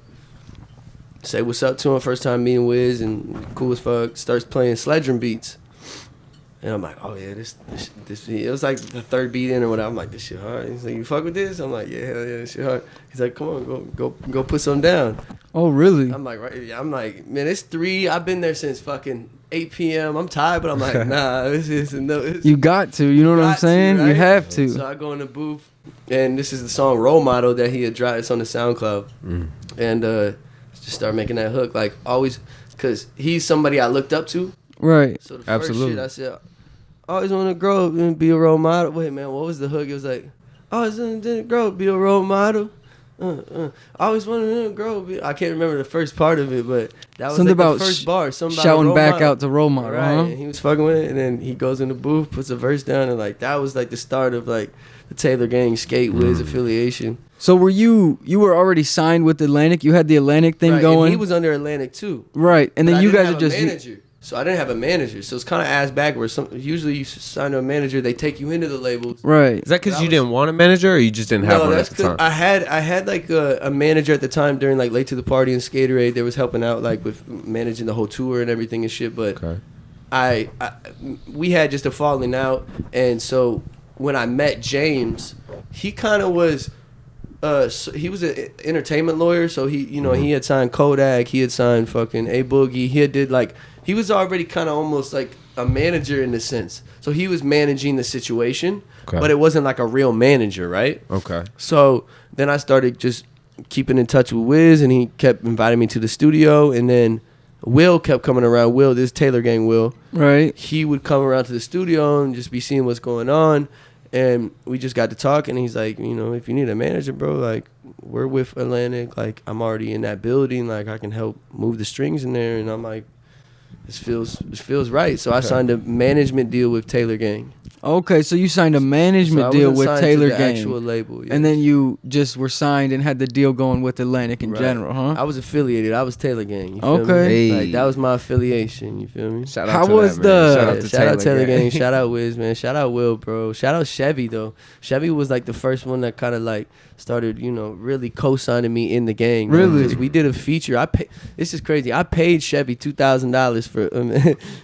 say what's up to him, first time meeting Wiz, and cool as fuck. Starts playing Sledgerum beats, and I'm like, "Oh yeah, this." It was like the third beat in or whatever. I'm like, "This shit hard." He's like, "You fuck with this?" I'm like, "Yeah, hell yeah, this shit hard." He's like, "Come on, go put some down." Oh, really? I'm like, right? I'm like, man, it's 3. I've been there since fucking 8 p.m. I'm tired, but I'm like, nah, this is no. You got to. You know what I'm got to, saying? You right? have to. So I go in the booth, and this is the song "Role Model" that he had dropped. It's on the SoundCloud, and just start making that hook, like always, because he's somebody I looked up to. Right. So the Absolutely. first shit I said, I always want to grow up and be a role model. Wait, man, what was the hook? It was like, I always want to grow up, be a role model. I always wanted to grow up. I can't remember the first part of it, but that was Something like about the first bar. Something about Shouting role back model. out to role model, Right, huh? and he was fucking with it, and then he goes in the booth, puts a verse down, and like that was like the start of like the Taylor Gang Sk8 Wiz affiliation. So were you were already signed with Atlantic? You had the Atlantic thing Right, going? and he was under Atlantic too. Right. And But then I you didn't guys have are a just manager. So I didn't have a manager. So it's kind of ass backwards. Usually you sign to a manager, they take you into the labels. right. Is that because That you was- didn't want a manager, or you just didn't have No, one at that's the because time? I had like a manager at the time during like Late to the Party and Skaterade. They was helping out like with managing the whole tour and everything and shit. But Okay. we had just a falling out, and so when I met James, he kind of was. So he was an entertainment lawyer, so he, he had signed Kodak, he had signed fucking A Boogie, he had did like he was already kind of almost like a manager in a sense. So he was managing the situation, Okay. but it wasn't like a real manager, right? Okay. So then I started just keeping in touch with Wiz, and he kept inviting me to the studio, and then Will kept coming around. Will, this Taylor Gang Will, Right. he would come around to the studio and just be seeing what's going on. And we just got to talking, and he's like, if you need a manager, bro, like, we're with Atlantic. Like, I'm already in that building. Like, I can help move the strings in there. And I'm like, this feels right. So I signed a management deal with Taylor Gang. Okay, so you signed a management deal with Taylor Gang, actual label, and then you just were signed and had the deal going with Atlantic in general, huh? I was affiliated. I was Taylor Gang. You feel Okay. me? Hey. Like, that was my affiliation. You feel me? Shout out How to was that, man. the- Shout out to Shout out Taylor Gang. Gang. Shout out Wiz, man. Shout out Will, bro. Shout out Chevy though. Chevy was like the first one that kind of like started, really co-signing me in the gang. Really? Because we did a feature. This is crazy. I paid Chevy $2,000 for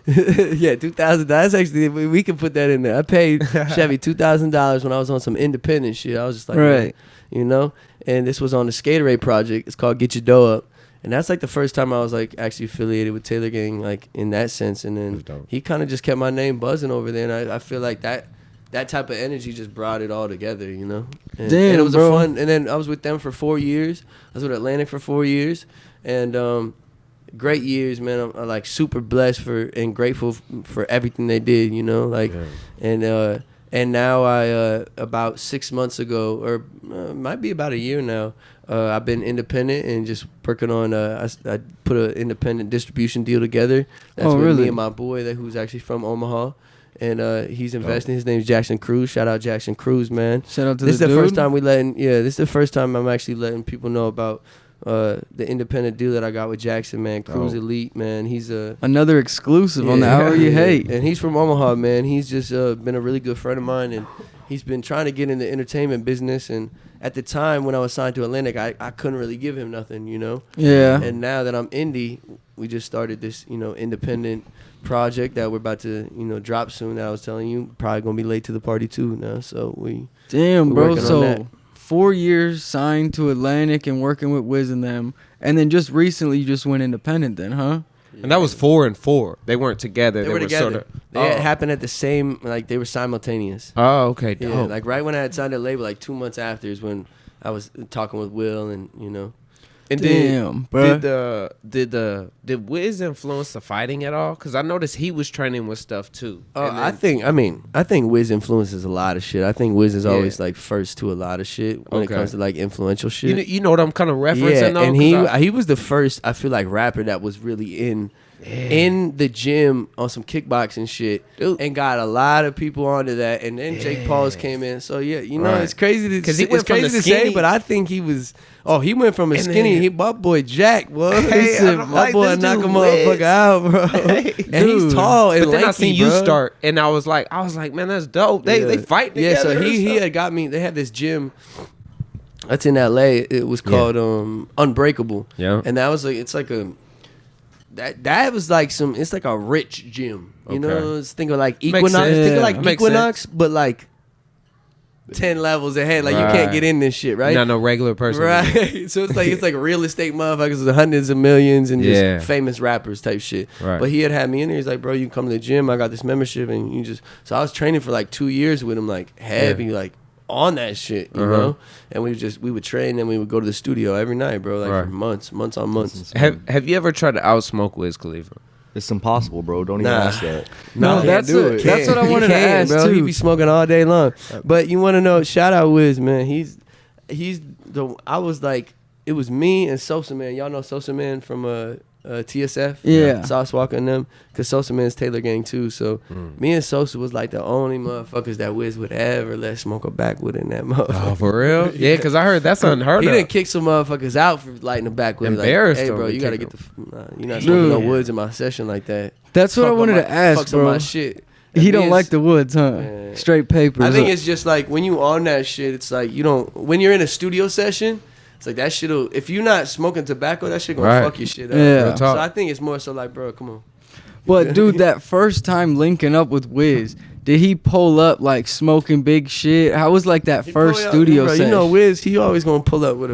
yeah, $2,000. That's actually, we can put that in there. I paid Chevy $2,000 when I was on some independent shit. I was just like, Right. man, and this was on the Sk8 project. It's called Get Your Dough Up. And that's like the first time I was like actually affiliated with Taylor Gang, like in that sense. And then he kind of just kept my name buzzing over there. And I feel like that type of energy just brought it all together, And, Damn, and it was bro. a fun. And then I was with them for 4 years. I was with Atlantic for 4 years, and great years, man. I'm like super blessed and grateful for everything they did, And now I about 6 months ago, or might be about a year now, I've been independent and just working on. I put an independent distribution deal together. That's with really? me and my boy who's actually from Omaha. And he's investing. His name's Jackson Cruz. Shout out Jackson Cruz, man. Shout out to This is the the dude. first time this is the first time I'm actually letting people know about the independent deal that I got with Jackson, man. Cruz Elite, man. He's Another exclusive on the Hour You Hate. and he's from Omaha, man. He's just been a really good friend of mine, and he's been trying to get in the entertainment business. And at the time when I was signed to Atlantic, I couldn't really give him nothing, Yeah. And now that I'm indie, we just started this, independent project that we're about to, drop soon. That I was telling you, probably gonna be late to the party too now. So Damn, we're bro. working on So that. 4 years signed to Atlantic and working with Wiz and them, and then just recently you just went independent, then, huh? And that was 4 and 4. They weren't together. They were together. Sort of. They had happened at the same, like they were simultaneous. Oh, okay. Yeah, Dope. like right when I had signed a label, like 2 months after is when I was talking with Will, and And Damn, bruh. did Wiz influence the fighting at all? Because I noticed he was training with stuff too. And I then- think Wiz influences a lot of shit. I think Wiz is Yeah. always like first to a lot of shit when Okay. it comes to like influential shit. you know what I'm kind of referencing Yeah, though? and 'Cause he was the first, I feel like, rapper that was really in the gym on some kickboxing shit, and got a lot of people onto that. And then Jake Pauls came in. So yeah, Right. it's crazy to 'Cause he it's went from crazy the to say, skinny- but I think he was. Oh, he went from a And skinny. then- My boy Jack was. Hey, I'm my like, boy this knock a dude motherfucker Wiz. out, bro. And he's Dude. tall and But then I lanky, seen you bro. start, and I was like, man, that's dope. They fight together. Yeah, so and he stuff. had got me. They had this gym that's in LA. It was called Unbreakable. Yeah. And that was like, it's like a that was like it's like a rich gym. You know, Okay. it's think of like Makes Equinox. sense. Think of Yeah. like Makes Equinox, but like 10 levels ahead. Like you can't Right. get in this shit, right? Not no regular person. Right. So it's like real estate motherfuckers with hundreds of millions and just Yeah. famous rappers type shit. Right. But he had me in there. He's like, bro, you can come to the gym. I got this membership, and you just. So I was training for like 2 years with him, like heavy, like on that shit, you know. And we would train, and we would go to the studio every night, bro, like Right. for months on months. Have you ever tried to outsmoke Wiz Khalifa? It's impossible, bro. Don't even Nah. ask that. No, Can't that's do it. it. That's what I He wanted to can't, ask bro. too. He be smoking all day long. But you want to know? Shout out Wiz, man. He's the. I was like, it was me and Sosa Man. Y'all know Sosa Man from TSF. Yeah. Sauce Walker and them. Cause Sosa Man's Taylor Gang too. So me and Sosa was like the only motherfuckers that Wiz would ever let smoke a backwood in that motherfucker. Oh, for real? Yeah, because I heard that's unheard He of. didn't kick some motherfuckers out for lighting a backwood. Like, Embarrassed hey, them bro, to you gotta kick get you're not smoking Dude. no woods in my session like that. That's what I Fuck wanted up to ask, fucks up bro. my shit. He Me don't and like the woods, huh? Yeah. Straight papers. I think it's just like when you on that shit, it's like you don't. When you're in a studio session, it's like that shit'll. If you're not smoking tobacco, that shit gonna Right. fuck your shit up. Yeah. Real talk. So I think it's more so like, bro, come on. But dude, that first time linking up with Wiz, did he pull up like smoking big shit? How was like that He first pull up- studio bro, session? You know, Wiz, he always gonna pull up with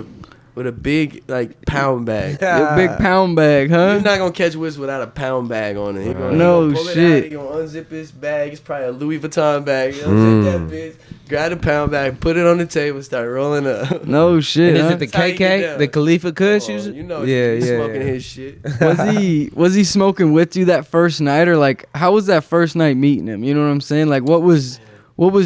a big like pound bag. A big pound bag, huh? You're not gonna catch Wiz without a pound bag on it. He gonna, No he gonna pull shit. It out, he gonna unzip his bag. It's probably a Louis Vuitton bag. You know, unzip that bitch, grab the pound bag, put it on the table, start rolling up. No shit. And is huh? it the That's how you get KK, down. the Khalifa Kush? Oh, you know, yeah, he's yeah, smoking yeah. his shit. was he smoking with you that first night, or like how was that first night meeting him? You know what I'm saying? Like what was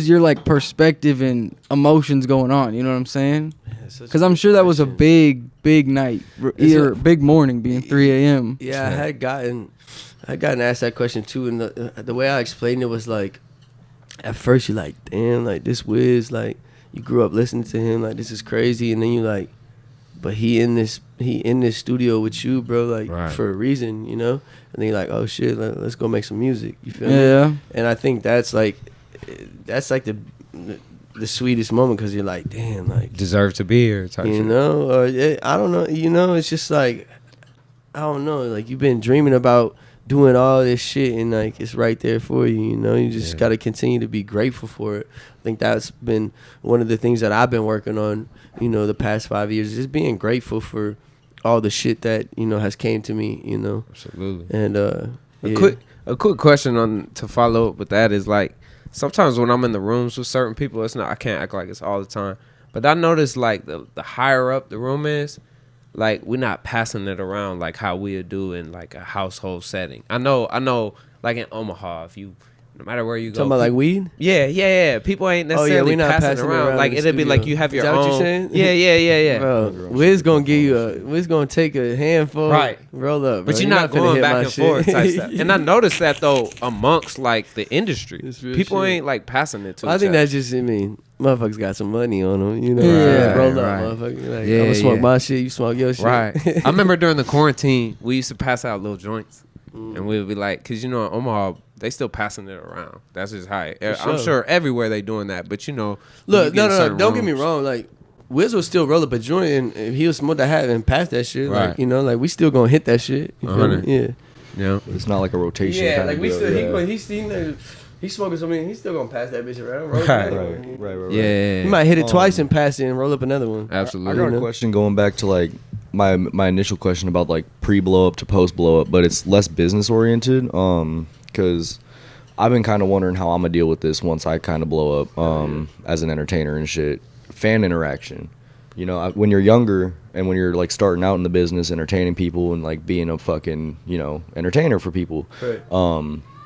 your like perspective and emotions going on? You know what I'm saying? Because I'm sure that was a big night, either big morning being 3 a.m. Yeah, I I gotten asked that question too, and the way I explained it was like, at first you're like, damn, like this Wiz, like you grew up listening to him, like this is crazy, and then you like, but he in this studio with you, bro, like for a reason, you know. And then you're like, oh shit, let's go make some music. You feel me? Yeah. And I think that's like the sweetest moment, because you're like, damn, like deserve to be here type you shit. know, or I don't know, you know, it's just like, I don't know, like you've been dreaming about doing all this shit, and like it's right there for you, you know. You just got to continue to be grateful for it. I think that's been one of the things that I've been working on, you know, the past 5 years, just being grateful for all the shit that, you know, has came to me, you know. Absolutely. And a quick question on to follow up with that is like, sometimes when I'm in the rooms with certain people, it's not, I can't act like it's all the time, but I notice like the higher up the room is, like we're not passing it around like how we do in like a household setting. I know like in Omaha, if you, no matter where you go, talking about like weed? Yeah. People ain't necessarily passing it around. Like it'll be like you have your own. Is that what you're saying? Yeah. Bro, Wiz gonna give you Wiz gonna take a handful, right? Roll up, bro. But you're not going back and forth type stuff. And I noticed that though amongst like the industry, people ain't like passing it to. I think that's just, I mean, motherfuckers got some money on them, you know. Roll up, motherfucker. Like, I'm gonna smoke my shit, you smoke your shit. Right. I remember during the quarantine, we used to pass out little joints, and we would be like, cause you know in Omaha, they still passing it around. That's just how I'm sure everywhere they doing that. But you know, look, no, don't get me wrong. Like Wiz will still roll up a joint, and if he was smoke that hat and pass that shit, like, you know, like we still gonna hit that shit. You feel me? Yeah. It's not like a rotation. Yeah, kind like of we deal, still he's smoking something. He's still gonna pass that bitch around. Right. Yeah. He might hit it twice and pass it and roll up another one. Absolutely. I got a question going back to like my initial question about like pre-blow up to post-blow up, but it's less business oriented. Because I've been kind of wondering how I'm gonna deal with this once I kind of blow up as an entertainer and shit. Fan interaction. You know, when you're younger and when you're like starting out in the business, entertaining people and like being a fucking, you know, entertainer for people. Right.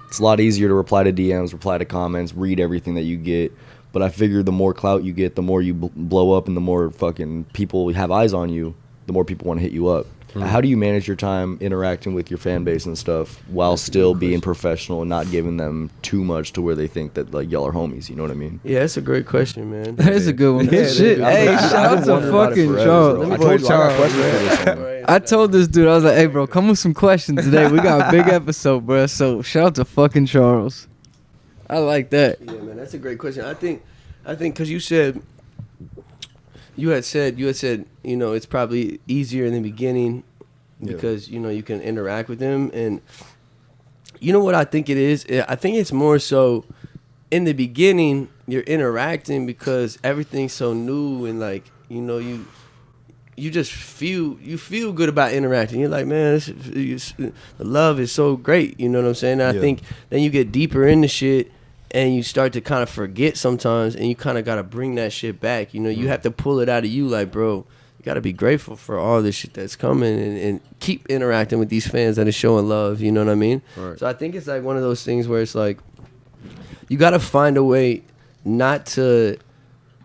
It's a lot easier to reply to DMs, reply to comments, read everything that you get. But I figure the more clout you get, the more you blow up, and the more fucking people have eyes on you, the more people want to hit you up. How do you manage your time interacting with your fan base and stuff while still being professional and not giving them too much to where they think that like y'all are homies? You know what I mean? Yeah, that's a great question, man. That is a good one. Shit. Hey, shout out to fucking Charles. I told you I got questions for this one. I told this dude, I was like, hey, bro, come with some questions today. We got a big episode, bro. So shout out to fucking Charles. I like that. Yeah, man, that's a great question. I think, because you had said, you know, it's probably easier in the beginning because, you know, you can interact with them. And you know what I think it is? I think it's more so in the beginning, you're interacting because everything's so new and like, you know, you just feel good about interacting. You're like, man, the love is so great. You know what I'm saying? And I think then you get deeper into shit and you start to kind of forget sometimes, and you kind of got to bring that shit back. You know, you have to pull it out of you like, bro, you got to be grateful for all this shit that's coming and keep interacting with these fans that are showing love. You know what I mean? Right. So I think it's like one of those things where it's like, you got to find a way not to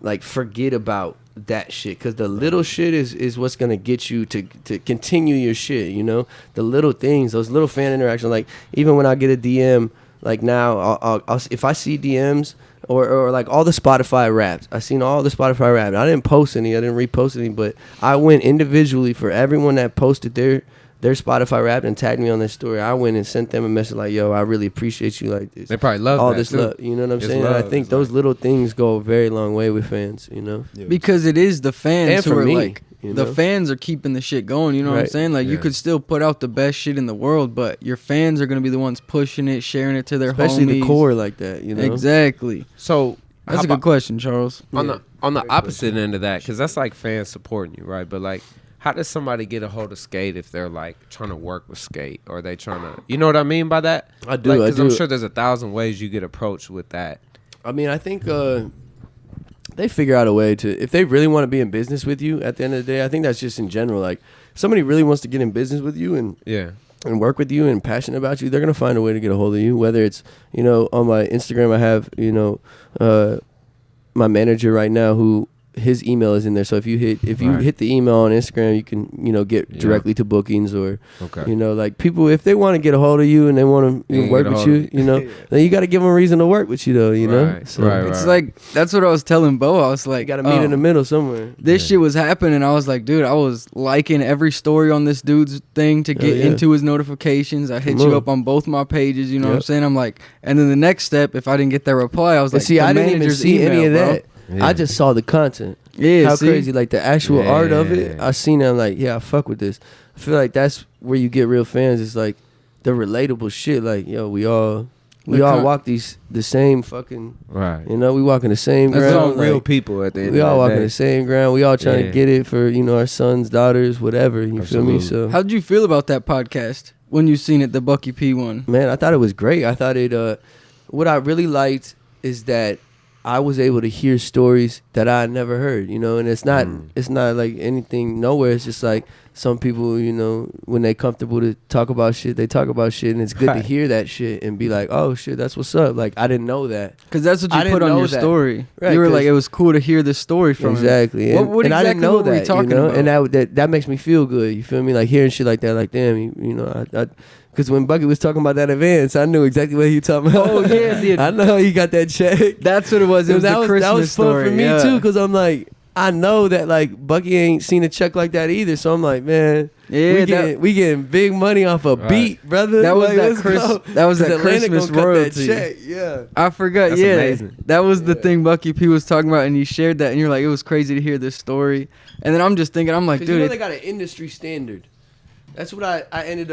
like forget about that shit, because the little shit is what's gonna get you to continue your shit. You know, the little things, those little fan interactions. Like even when I get a DM, like now I'll if I see DMs or like all the Spotify raps, I seen all the Spotify raps. I didn't post any, I didn't repost any, but I went individually for everyone that posted their Spotify rap and tagged me on their story. I went and sent them a message like, yo, I really appreciate you like this. They probably love all that this too. love. You know what I'm saying? And I think those little things go a very long way with fans, you know? Yeah. Because it is the fans and who for are me, like, you know? The fans are keeping the shit going, you know what I'm saying? Like, you could still put out the best shit in the world, but your fans are going to be the ones pushing it, sharing it to their especially homies. the core like that, you know? Exactly. So that's a good question, Charles. On the opposite end of that, because that's like fans supporting you, right? But like, how does somebody get a hold of Sk8 if they're like trying to work with Sk8, or they trying to, you know what I mean by that? I do. Like, because I'm sure there's 1,000 ways you get approached with that. I mean, I think they figure out a way to, if they really want to be in business with you at the end of the day. I think that's just in general. Like, if somebody really wants to get in business with you and work with you and passionate about you, they're gonna find a way to get a hold of you. Whether it's, you know, on my Instagram, I have, you know, my manager right now who his email is in there. So if you hit the email on Instagram, you can get directly to bookings or like people if they want to get a hold of you and they want to work with you, then you got to give them a reason to work with you though. It's like that's what I was telling Bo. I was like, you got to meet in the middle somewhere. This shit was happening. I was like, dude, I was liking every story on this dude's thing to get into his notifications. I hit you up on both my pages. You know what I'm saying? I'm like, and then the next step, if I didn't get that reply, I was like, see, I didn't even see any of that. Yeah. I just saw the content. Yeah, how crazy! Like the actual art of it, I seen it. I'm like, yeah, I fuck with this. I feel like that's where you get real fans. It's like the relatable shit. Like, yo, we all walk the same fucking we walk in the same ground. All like, real people at the end. We all walk in the same ground. We all trying to get it for our sons, daughters, whatever. You feel me? So how'd you feel about that podcast when you seen it, the Bucky P one? Man, I thought it was great. I thought it. What I really liked is that I was able to hear stories that I had never heard, and it's not like anything nowhere. It's just like some people, when they comfortable to talk about shit, they talk about shit, and it's good to hear that shit and be like, oh shit, that's what's up. Like I didn't know that because that's what you put on your story. Right, you were like, it was cool to hear this story from exactly. Him. What and exactly I didn't know that, talking about? And that makes me feel good. You feel me? Like hearing shit like that, like damn, because when Bucky was talking about that advance, I knew exactly what he was talking about. Oh, yeah. I know he got that check. That's what it was. It was the Christmas that was fun story. for me, too, because I'm like, I know that, like, Bucky ain't seen a check like that either. So I'm like, man, we getting big money off a beat, brother. That was like, that was that Christmas royalty. That check. Yeah. I forgot. That's amazing. That was the thing Bucky P was talking about, and you shared that, and you're like, it was crazy to hear this story. And then I'm just thinking, I'm like, dude, they got an industry standard. That's what I ended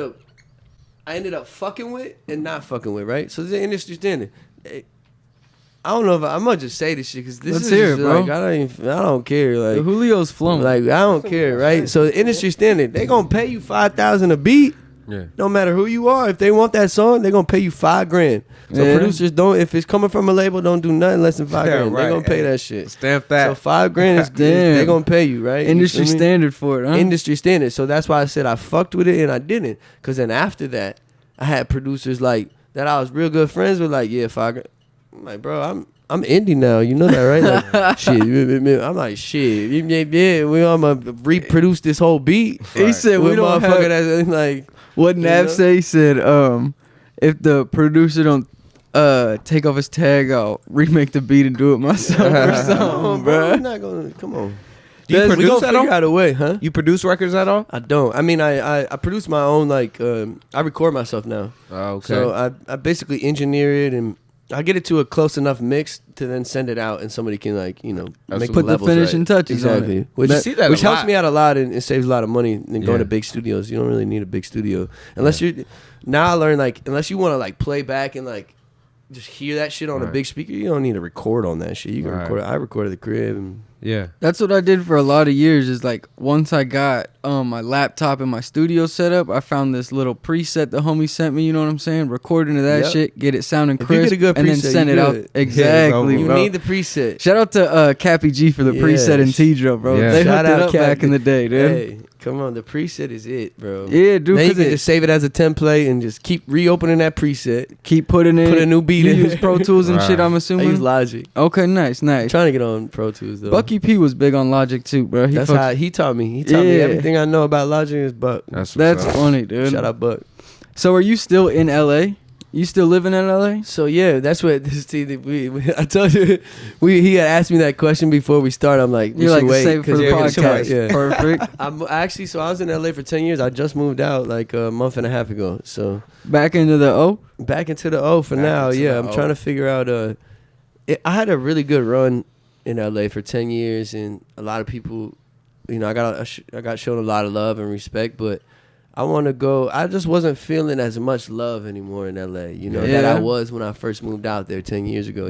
up fucking with and not fucking with, right? So there's an industry standard. I don't know if I'm gonna just say this shit because this is just, bro. Like I don't care. Like the Julio's flowing. Like I don't care, right? So the industry standard, they gonna pay you $5,000 a beat. Yeah. No matter who you are, if they want that song, they gonna pay you $5,000. So producers don't. If it's coming from a label, don't do nothing less than $5,000. They gonna pay that shit. Stamp that. So $5,000 is they gonna pay you, right? Industry standard for it, huh? Industry standard. So that's why I said I fucked with it and I didn't. Cause then after that, I had producers like that I was real good friends with. Like, yeah, $5,000. I'm like, bro, I'm indie now. You know that, right? Like, shit. I'm like, shit. Yeah, we gonna reproduce this whole beat. He said we don't have that's like. What Nav say? He said, if the producer don't take off his tag, I'll remake the beat and do it myself or something, bro. I'm not gonna come on. Do you produce at all? Figure out a way, huh? You produce records at all? I don't. I mean, I produce my own. Like, I record myself now. Oh, okay. So I basically engineer it and I get it to a close enough mix to then send it out and somebody can make put the finishing touches on it. Which helps me out a lot and it saves a lot of money than going to big studios. You don't really need a big studio unless now I learn unless you want to play back and just hear that shit on a big speaker. You don't need to record on that shit. You can record. I recorded the crib and that's what I did for a lot of years. Is once I got my laptop and my studio set up, I found this little preset the homie sent me. You know what I'm saying? Record into that shit, get it sounding crisp, you get a good and preset, then send it out. Exactly, you bro. need the preset. Shout out to Cappy G for the preset and T-Dro, bro. They hooked it up back in the day, dude. Hey, come on, the preset is it, bro. Yeah, dude. Now you can just save it as a template and just keep reopening that preset. Keep putting in. Put a new beat in. You use Pro Tools and shit, I'm I assuming? use Logic. Okay, nice. I'm trying to get on Pro Tools, though. Bucky P was big on Logic, too, bro. That's how he taught me. He taught me everything I know about Logic is Buck. That's funny, dude. Shout out Buck. So are you still in L.A.? You still living in L.A.? So, yeah, that's what I told you. He had asked me that question before we started. I'm like, you're like, save it for the podcast. Yeah. Perfect. I was in L.A. for 10 years. I just moved out a month and a half ago. So back into the O? Back into the O for now, yeah. I'm trying to figure out. I had a really good run in L.A. for 10 years, and a lot of people, I got shown a lot of love and respect, but I want to go. I just wasn't feeling as much love anymore in LA, that I was when I first moved out there 10 years ago,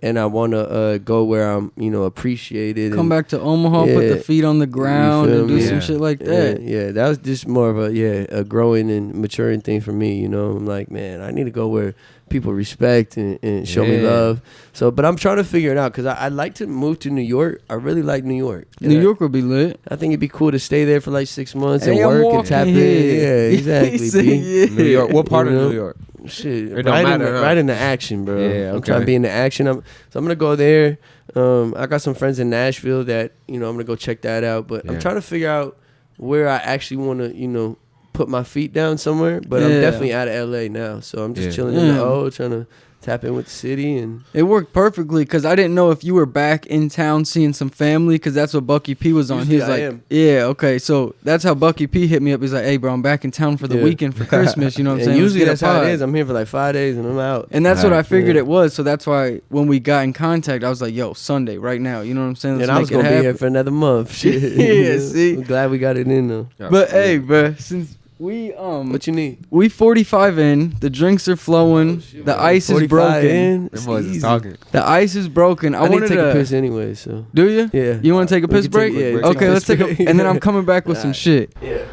and I want to go where I'm, appreciated. Come back to Omaha, put the feet on the ground and do some shit like that. Yeah, that was just more of a growing and maturing thing for me, I'm like, man, I need to go where people respect and show me love. So, but I'm trying to figure it out because I'd like to move to New York. I really like New York. New York would be lit. I think it'd be cool to stay there for 6 months and work and tap in. Yeah, exactly. New York. What part of New York? Shit, right in the action, bro. Yeah, okay. I'm trying to be in the action. So I'm gonna go there. I got some friends in Nashville that, I'm going to go check that out. But I'm trying to figure out where I actually want to, put my feet down somewhere. But I'm definitely out of LA now. So I'm just chilling in the O, trying to tap in with the city. And it worked perfectly because I didn't know if you were back in town seeing some family because that's what Bucky P was on. He was like, yeah, okay. So that's how Bucky P hit me up. He's like, hey, bro, I'm back in town for the weekend for Christmas. You know what I'm saying? Usually that's how it is. I'm here for like 5 days and I'm out. And that's what I figured it was. So that's why when we got in contact, I was like, yo, Sunday, right now. You know what I'm saying? And I was going to be here for another month. Shit. Yeah, see? I'm glad we got it in though. But hey, bro, since what you need? We 45 in. The drinks are flowing. The ice is broken. Them boys is talking. The ice is broken. I need to take a piss anyway. So do you? Yeah. You want to take a piss break? Okay, let's take a. And then I'm coming back with some shit. Yeah.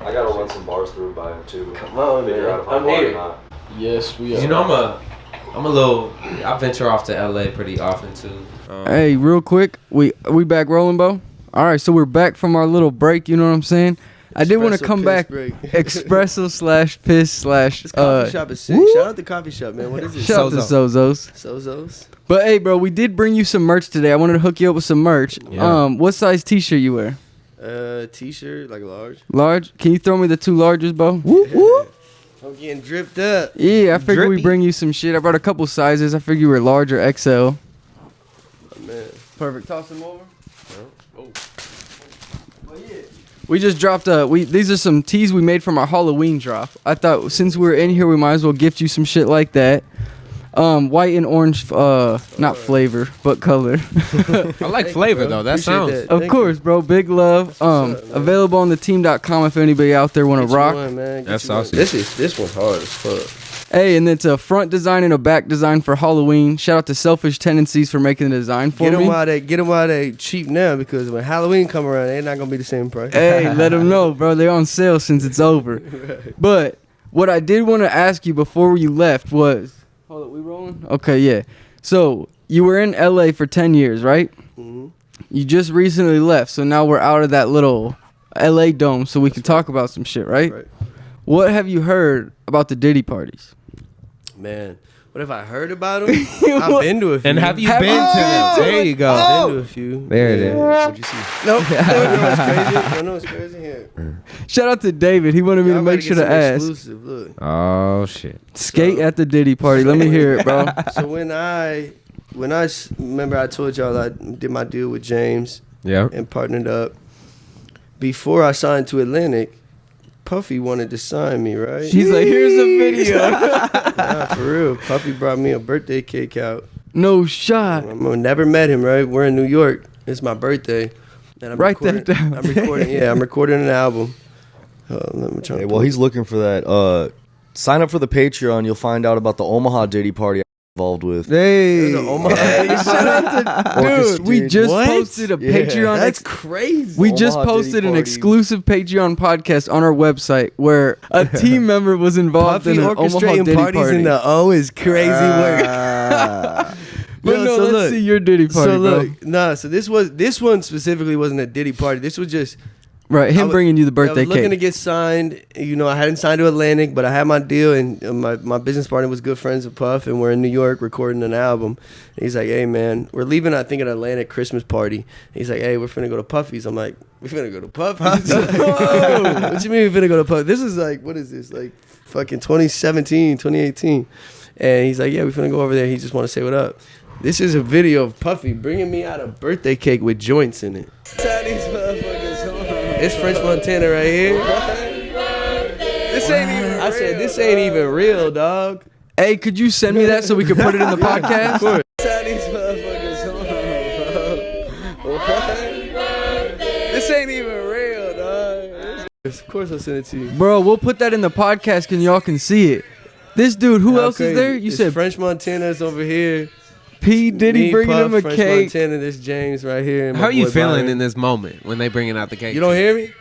I gotta run some bars through by him too. Come on, man. I'm here. Yes, we are. You know, I'm a little. I venture off to LA pretty often too. Hey, real quick, we back rolling, Bo. All right, so we're back from our little break. You know what I'm saying? I did want to come back. Espresso / piss / This coffee shop is sick. Shout out the coffee shop, man. What is it? Shout out to Sozos. Sozos. But hey, bro, we did bring you some merch today. I wanted to hook you up with some merch. Yeah. What size T-shirt you wear? T-shirt, like large. Large? Can you throw me the 2 largest, Bo? Whoop, whoop. I'm getting dripped up. Yeah, I figured we bring you some shit. I brought a couple sizes. I figured you were large or XL. Oh, man. Perfect. Toss them over. We just dropped these are some teas we made from our Halloween drop. I thought since we're in here, we might as well gift you some shit like that. White and orange, not flavor, but color. I like flavor though. That sounds. Of course, bro. Big love. Available on theteam.com if anybody out there want to rock. That's awesome. This one's hard as fuck. Hey, and it's a front design and a back design for Halloween. Shout out to Selfish Tendencies for making the design for me. Get them while they cheap now because when Halloween come around, they're not gonna be the same price. Hey, let them know, bro. They're on sale since it's over. Right. But what I did want to ask you before you left was, hold up, we rolling? Okay, yeah. So you were in LA for 10 years, right? Mm-hmm. You just recently left, so now we're out of that little LA dome, so we can talk about some shit, right? What have you heard about the Diddy parties? Man, what have I heard about them? I've been to a few. And have you been to them? There you go. I've been to a few. There it is. What'd you see? Nope. No, it's crazy here. Shout out to David. He wanted me to make sure to ask. Exclusive. Look. Oh shit. Sk8 at the Diddy party. Let me hear it, bro. So when I remember I told y'all I did my deal with James. Yeah. And partnered up. Before I signed to Atlantic, Puffy wanted to sign me, right? He's like, here's a video. Nah, for real. Puffy brought me a birthday cake out. No shot. I never met him, right? We're in New York. It's my birthday. And I'm recording an album. While he's looking for that, sign up for the Patreon. You'll find out about the Omaha Diddy party I'm involved with. Hey, shout out to dude. We just posted a Patreon. That's crazy. We just posted an exclusive Patreon podcast on our website where a team member was involved in an Omaha Diddy parties party. In the O is crazy work. But no, so let's see your Diddy party, bro. So this one specifically wasn't a Diddy party. This was just him bringing you the birthday cake. I was looking to get signed. I hadn't signed to Atlantic, but I had my deal, and my business partner was good friends with Puff, and we're in New York recording an album. And he's like, hey, man, we're leaving, I think, an Atlantic Christmas party. And he's like, hey, we're finna go to Puffy's. I'm like, we finna go to Puffy's? What you mean we finna go to Puffy's? This is like, what is this? Like fucking 2017, 2018. And he's like, yeah, we finna go over there. He just want to say what up. This is a video of Puffy bringing me out a birthday cake with joints in it. It's French Montana right here. This ain't even real. I said, this ain't even real, dog. Hey, could you send me that so we could put it in the podcast? Of course. This ain't even real, dog. Of course I'll send it to you. Bro, we'll put that in the podcast and y'all can see it. This dude, who else is there? You said French Montana's over here. P. Diddy bringing him a French cake. Montana, this James right here. And How are you feeling Byron. in this moment when they bringing out the cake? You don't hear me?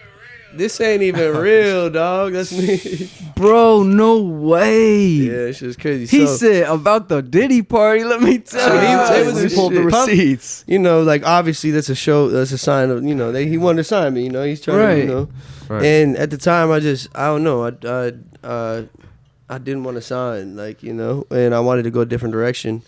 This ain't even real, dog. That's me. Bro, no way. Yeah, it's just crazy. He said about the Diddy party, let me tell you. He pulled the receipts. Like obviously that's a show, that's a sign of, he wanted to sign me, he's trying to, Right. And at the time I don't know, I didn't want to sign, and I wanted to go a different direction.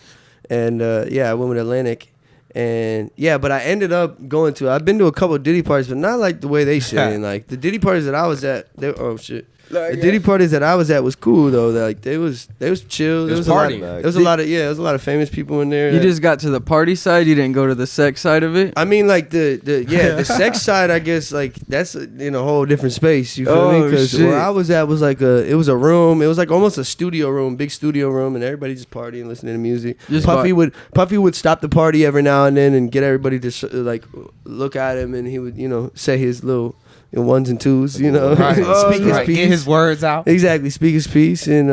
And I went with Atlantic, And yeah, but I ended up going to. I've been to a couple of Diddy parties, but not like the way they say. And like the Diddy parties that I was at, oh shit. The Diddy parties that I was at was cool though. Like they was chill. There was a lot. There was a lot of famous people in there. You just got to the party side. You didn't go to the sex side of it. I mean, like the sex side. I guess like that's in a whole different space. You feel me? Because where I was at was like it was a room. It was like almost a studio room, big studio room, and everybody just partying, listening to music. Puffy would stop the party every now and then and get everybody to like look at him, and he would say his little. In ones and twos, speak his piece, get his words out. Exactly, speak his piece, and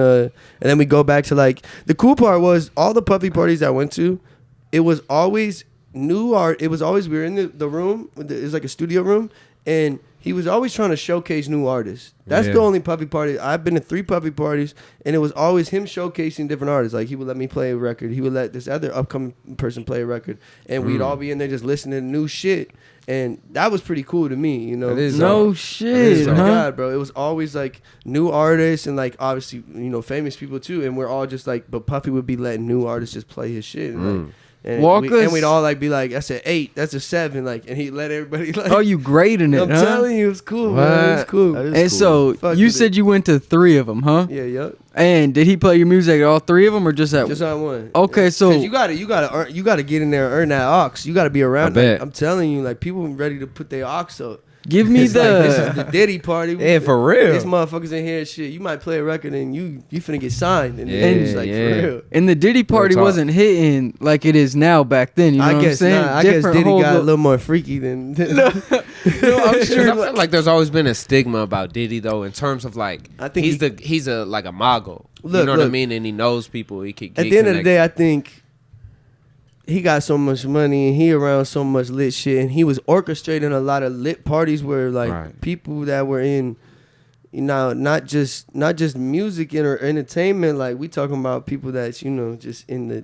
then we go back to like the cool part was all the Puffy parties I went to, it was always new art. It was always we were in the room. It was like a studio room, and he was always trying to showcase new artists. That's the only Puffy party. I've been to 3 Puffy parties, and it was always him showcasing different artists. Like he would let me play a record. He would let this other upcoming person play a record, and we'd all be in there just listening to new shit. And that was pretty cool to me, No shit, huh? God, bro. It was always like new artists and like obviously, famous people too. And we're all just like, but Puffy would be letting new artists just play his shit. And, we'd all like be like, that's an 8, that's a 7, like, and he let everybody like. Oh, you grading it? I'm telling you, it was cool, man. It was cool. And cool. So you said you went to 3 of them, huh? Yeah, yep. And did he play your music at all 3 of them, or just at? Just on one. Okay, so you gotta get in there and earn that aux. You gotta be around. Like, I'm telling you, like people ready to put their aux up. Give me this is the Diddy party. Yeah, for real. These motherfuckers in here, shit. You might play a record and you finna get signed. And it's like for real. And the Diddy party wasn't hitting like it is now back then. You know what I'm saying? I guess Diddy got a little more freaky than. No, I'm sure. I feel like there's always been a stigma about Diddy though, in terms of like I think he's a like a mogul. You know what I mean? And he knows people. He could. At the end of the day, I think. He got so much money and he around so much lit shit, and he was orchestrating a lot of lit parties where like people that were in, not just music or entertainment. Like we talking about people that's just in the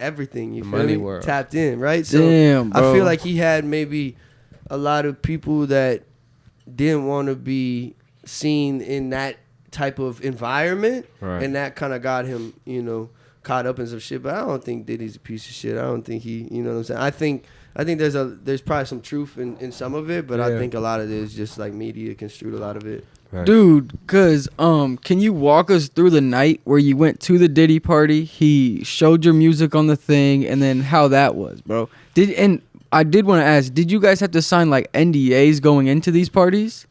everything. You feel me? World. Tapped in, right? So damn, bro. I feel like he had maybe a lot of people that didn't want to be seen in that type of environment, and that kind of got him, caught up in some shit. But I don't think Diddy's a piece of shit. I don't think he, you know what I'm saying? I think there's probably some truth in some of it, but I think a lot of it is just like media construed a lot of it. Right. Dude, cause can you walk us through the night where you went to the Diddy party? He showed your music on the thing, and then how that was, bro. I did want to ask, did you guys have to sign like NDAs going into these parties?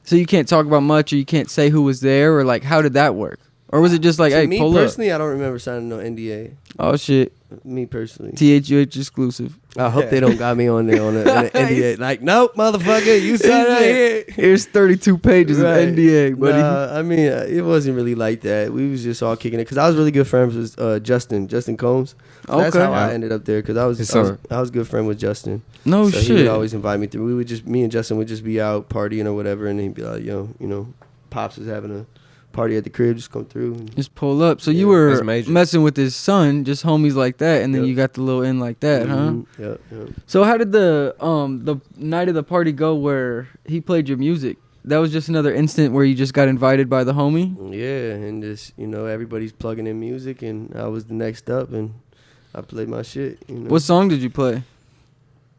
So you can't talk about much, or you can't say who was there, or like how did that work? Or was it just like, hey, pull up? Me personally, I don't remember signing no NDA. Oh shit. Me personally. THUH exclusive. I hope they don't got me on there on an NDA. Like, nope, motherfucker, you signed right here. Here's 32 pages of NDA, buddy. Nah, I mean, it wasn't really like that. We was just all kicking it because I was really good friends with Justin Combs. So that's how I ended up there because I was good friend with Justin. No so shit. He would always invite me through. Me and Justin would just be out partying or whatever, and he'd be like, yo, Pops is having a party at the crib, just come through and just pull up. So you were messing with his son, just homies like that, and then you got the little in like that, huh? Yep. So how did the night of the party go where he played your music? That was just another instant where you just got invited by the homie? Yeah, and just everybody's plugging in music, and I was the next up, and I played my shit. What song did you play?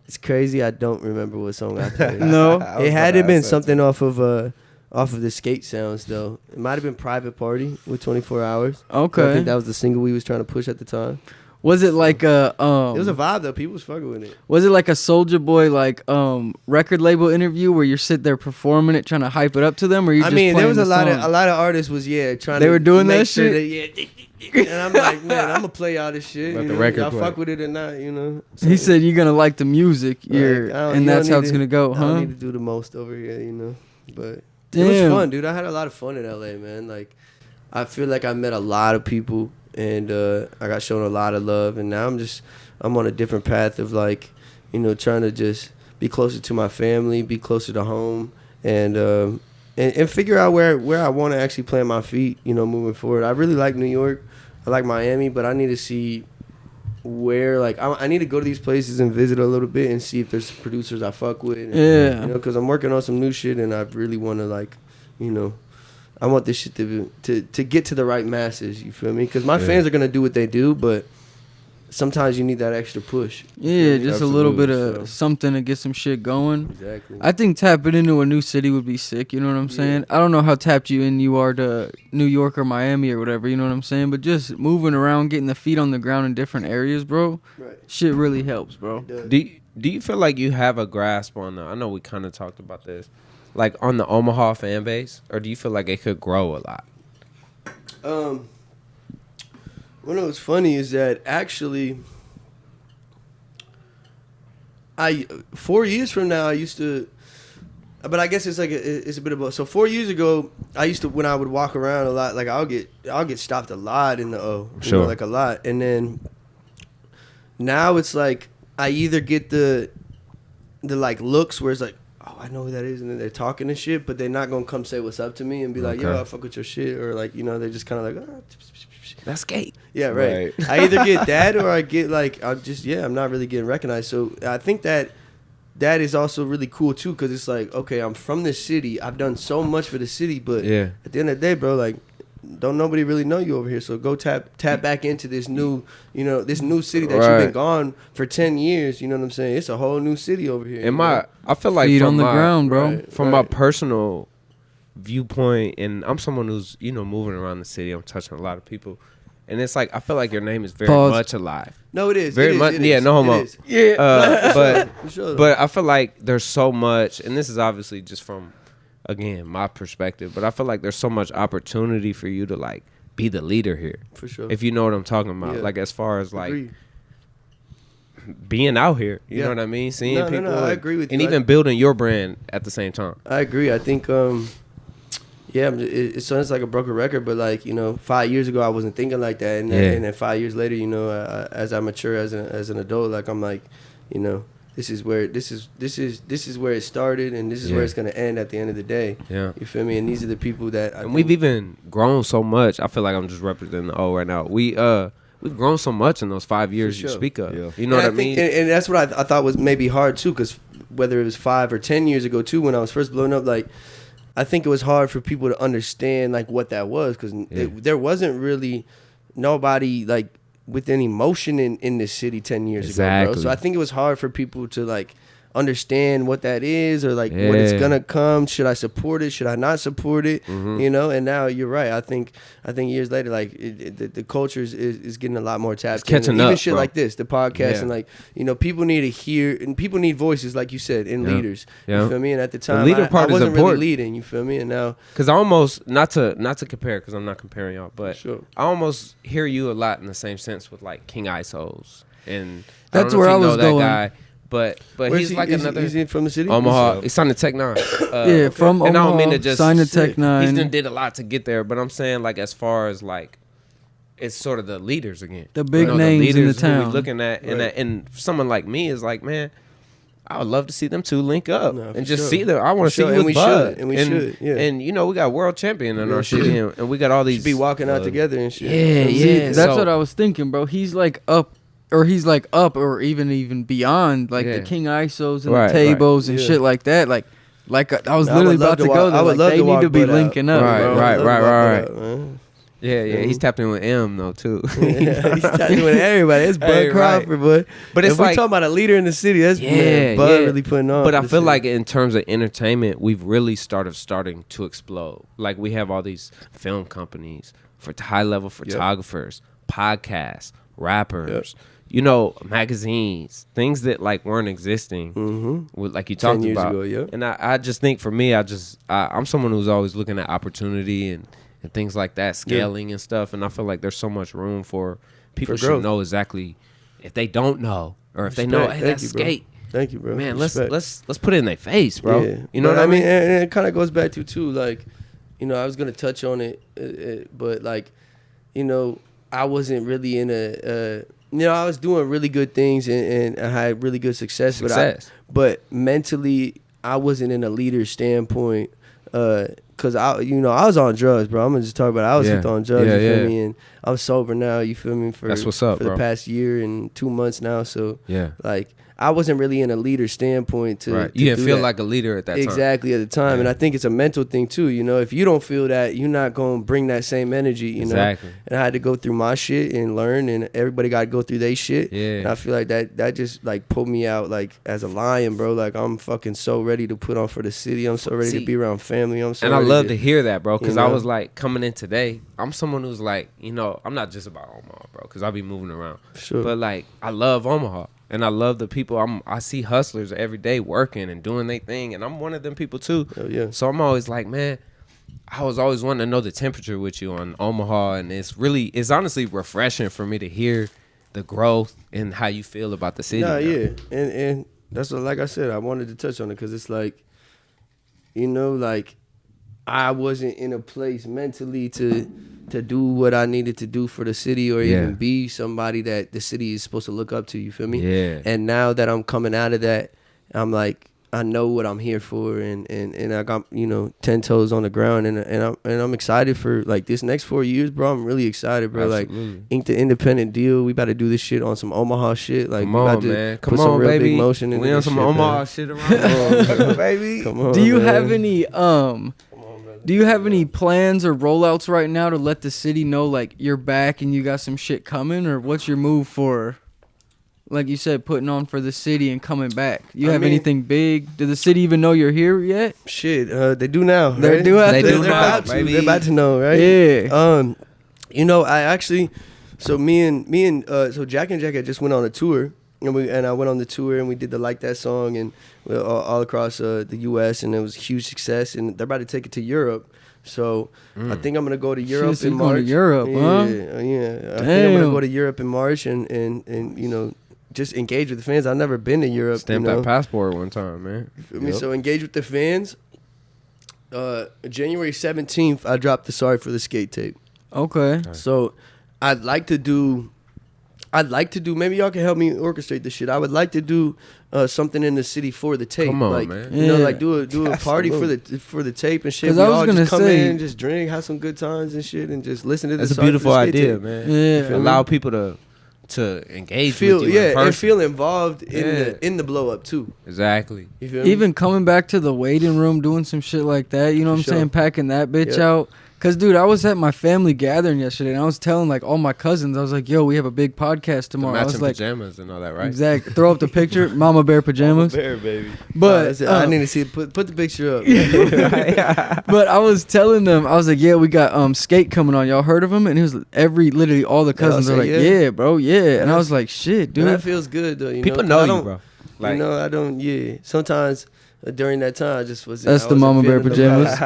It's crazy, I don't remember what song I played. No, it had to been something off of the Sk8 sounds though. It might have been Private Party with 24 Hours. Okay. I think that was the single we was trying to push at the time. Was it like a it was a vibe though. People was fucking with it. Was it like a Soulja Boy record label interview where you sit there performing it, trying to hype it up to them, or you just playing there was a lot of artists was trying. They were doing that sure shit. And I'm like, man, I'm gonna play all this shit. Let the record y'all play. fuck with it or not, So, he said you're gonna like the music, and that's how it's gonna go, huh? I don't need to do the most over here, but. Damn. It was fun, dude. I had a lot of fun in LA, man. Like, I feel like I met a lot of people, and I got shown a lot of love. And now I'm on a different path of like, trying to just be closer to my family, be closer to home, and figure out where I want to actually plant my feet, moving forward. I really like New York. I like Miami, but I need to see where, like, I need to go to these places and visit a little bit and see if there's producers I fuck with. And, because I'm working on some new shit, and I really want to, like, I want this shit to get to the right masses, you feel me? Because my fans are going to do what they do, but sometimes you need that extra push. Yeah, just a little bit Absolutely. of something to get some shit going. Exactly. I think tapping into a new city would be sick, you know what I'm saying? I don't know how tapped you are to New York or Miami or whatever, you know what I'm saying? But just moving around, getting the feet on the ground in different areas, bro, Right. shit really helps, bro. Do you feel like you have a grasp on I know we kind of talked about this, like on the Omaha fan base, or do you feel like it could grow a lot? What was funny is that actually, 4 years from now I used to, but I guess it's like it's a bit of both. So 4 years ago, I used to, when I would walk around a lot, like I'll get stopped a lot in the O, you know, like a lot, and then now it's like I either get the like looks where it's like, oh, I know who that is, and then they're talking and shit, but they're not gonna come say what's up to me and be like, yo, I fuck with your shit, or like, you know, they're just kind of like, That's Sk8. yeah, right. I either get that or I get like, I'm not really getting recognized. So I think that is also really cool too, because it's like, okay, I'm from this city, I've done so much for the city, but at the end of the day, bro, like, don't nobody really know you over here. So go tap back into this new, you know, this new city that you've been gone for 10 years. You know what I'm saying? It's a whole new city over here. I feel like Feet from on the ground, bro. From my personal viewpoint, and I'm someone who's, you know, moving around the city. I'm touching a lot of people, and it's like I feel like your name is very much alive. No, it is very much. Yeah, no homo. Yeah, but for sure. but I feel like there's so much, and this is obviously just from, again, my perspective, but I feel like there's so much opportunity for you to like be the leader here. For sure. If you know what I'm talking about. Yeah. Like as far as like Agreed. being out here, you know what I mean? Seeing people. No, I agree with you. And even building your brand at the same time. I agree. I think, it sounds like a broken record, but like, you know, 5 years ago I wasn't thinking like that, and then 5 years later, you know, as I mature as an adult, like I'm like, you know, this is where it started, and this is where it's gonna end at the end of the day. Yeah, you feel me? And these are the people that we've even grown so much. I feel like I'm just representing the O right now. We've grown so much in those 5 years you speak of. Yeah. You know what I mean? And that's what I thought was maybe hard too, because whether it was 5 or 10 years ago too, when I was first blowing up, like I think it was hard for people to understand like what that was, because there wasn't really nobody like with any motion in this city 10 years ago, bro. So I think it was hard for people to like understand what that is, or like when it's gonna come. Should I support it? Should I not support it? Mm-hmm. You know. And now you're right. I think years later, like the culture is getting a lot more tapped. It's catching up. Even shit like this, the podcast, and like, you know, people need to hear, and people need voices, like you said, in leaders. You feel me? And at the time, I wasn't really leading. You feel me? And now, because I almost not to compare, because I'm not comparing y'all, but I almost hear you a lot in the same sense with like King ISOs, and that's where I was going. Guy. But he's like another. Is he from the city? Omaha. He signed to Tech 9. From Omaha. And I don't mean to just signed to Tech 9. He did a lot to get there, but I'm saying like as far as like, it's sort of the leaders again. The big names in the town. Who we looking at, and someone like me is like, man, I would love to see them two link up and just see them. I want to see you with Bud. And we should. Yeah. And you know, we got world champion in our city, and we got all these. Should be walking out together and shit. Yeah. That's what I was thinking, bro. He's like up. Or he's like up, or even beyond, like the King ISOs and the Tabos and shit like that. Like I was literally about to go there. Like, they need to be linking up. Right. Yeah. He's tapped in with M though too. He's tapped in with everybody. It's Bud Crawford, but it's if like, we talking about a leader in the city, that's Bud really putting on. But I feel like in terms of entertainment, we've really starting to explode. Like we have all these film companies for high level photographers, podcasts, rappers. You know, magazines, things that like weren't existing, with, like you talked about. Ago, and I just think for me, I'm someone who's always looking at opportunity and things like that, scaling and stuff. And I feel like there's so much room for people should know exactly, if they don't know, or if they know, hey, that's Sk8. Thank you, bro. Man, let's put it in their face, bro. Yeah. You know what I mean? And it kind of goes back to too, like, you know, I was gonna touch on it, but like, you know, I wasn't really in you know, I was doing really good things and I had really good success. But mentally, I wasn't in a leader standpoint, because I was on drugs, bro. I'm gonna just talk about it. I was hooked on drugs, you feel me? And I'm sober now, you feel me? That's what's up, for bro. the past year and 2 months now. So like, I wasn't really in a leader standpoint to. Right. to You didn't do feel that. like a leader at that time. Exactly at the time, Yeah. and I think it's a mental thing too. You know, if you don't feel that, you're not gonna bring that same energy. You Exactly. know, and I had to go through my shit and learn, and everybody got to go through their shit. Yeah. And I feel like that just like pulled me out like as a lion, bro. Like I'm fucking so ready to put on for the city. I'm so ready See, to be around family. I'm so. And I ready love to hear that, bro, because you I know? was like, coming in today, I'm someone who's like, you know, I'm not just about Omaha, bro, because I be moving around. Sure. But like, I love Omaha. And I love the people. I see hustlers every day working and doing their thing, and I'm one of them people too. Hell yeah. So I'm always like, man, I was always wanting to know the temperature with you on Omaha, and it's honestly refreshing for me to hear the growth and how you feel about the city. Nah, now. yeah, and that's what, like I said, I wanted to touch on it because it's like, you know, like I wasn't in a place mentally to do what I needed to do for the city or Yeah. even be somebody that the city is supposed to look up to. You feel me? Yeah. And now that I'm coming out of that, I'm like, I know what I'm here for, and I got, you know, 10 toes on the ground, and I'm excited for like this next 4 years, bro. I'm really excited, bro. Absolutely. Like, inked the independent deal. We about to do this shit on some Omaha shit. Like, Come we on, about to man. put Come some on, real baby. big motion into We on this some shit, Omaha man. shit around, baby. Come on, Do you man. have any do you have any plans or rollouts right now to let the city know like you're back and you got some shit coming, or what's your move for, like you said, putting on for the city and coming back? You I have mean- anything big? Did the city even know you're here yet? Shit, they do now. They right? do have They to. do They're now, about to. baby. They're about to know, right? Yeah. You know, I actually, so me and so Jack and Jack had just went on a tour, and I went on the tour and we did the Like That song and all across the U.S. and it was a huge success, and they're about to take it to Europe. So I think I'm gonna go to Europe Shit, so in you going March. to Europe, yeah, huh? Yeah, I think I'm gonna Damn. go to Europe in March and you know, just engage with the fans. I've never been to Europe. Stamp you know? that passport one time, man. I mean, so engage with the fans. January 17th, I dropped the Sorry for the Sk8 tape. Okay. So I'd like to do, maybe y'all can help me orchestrate this shit. I would like to do something in the city for the tape. Come on, like, man. You know, Yeah. like do a party for the tape and shit. 'Cause We I was all gonna just come say- in, just drink, have some good times and shit, and just listen to the That's a Sorry for beautiful the Sk8 idea, tape. man. Yeah. Allow people to engage Feel with you in and person. feel involved Yeah. in the blow up too. Exactly. You feel me? Even coming back to the waiting room, doing some shit like that, you know what I'm For sure. saying? Packing that bitch Yep. out. Cause dude, I was at my family gathering yesterday, and I was telling like all my cousins, I was like, "Yo, we have a big podcast The tomorrow." I matching was like, pajamas and all that, right? "Exactly." Throw up the picture, Mama Bear pajamas. Bear, baby. But I need to see it. Put the picture up. but I was telling them, I was like, "Yeah, we got Sk8 coming on. Y'all heard of him?" And he was literally all the cousins say, are like, yeah. "Yeah, bro, yeah." And I was like, "Shit, Dude, that dude." feels good though. You People know, 'cause know I you, don't- bro. you know, I don't. Yeah, sometimes during that time, I just was. That's the Mama Bear pajamas.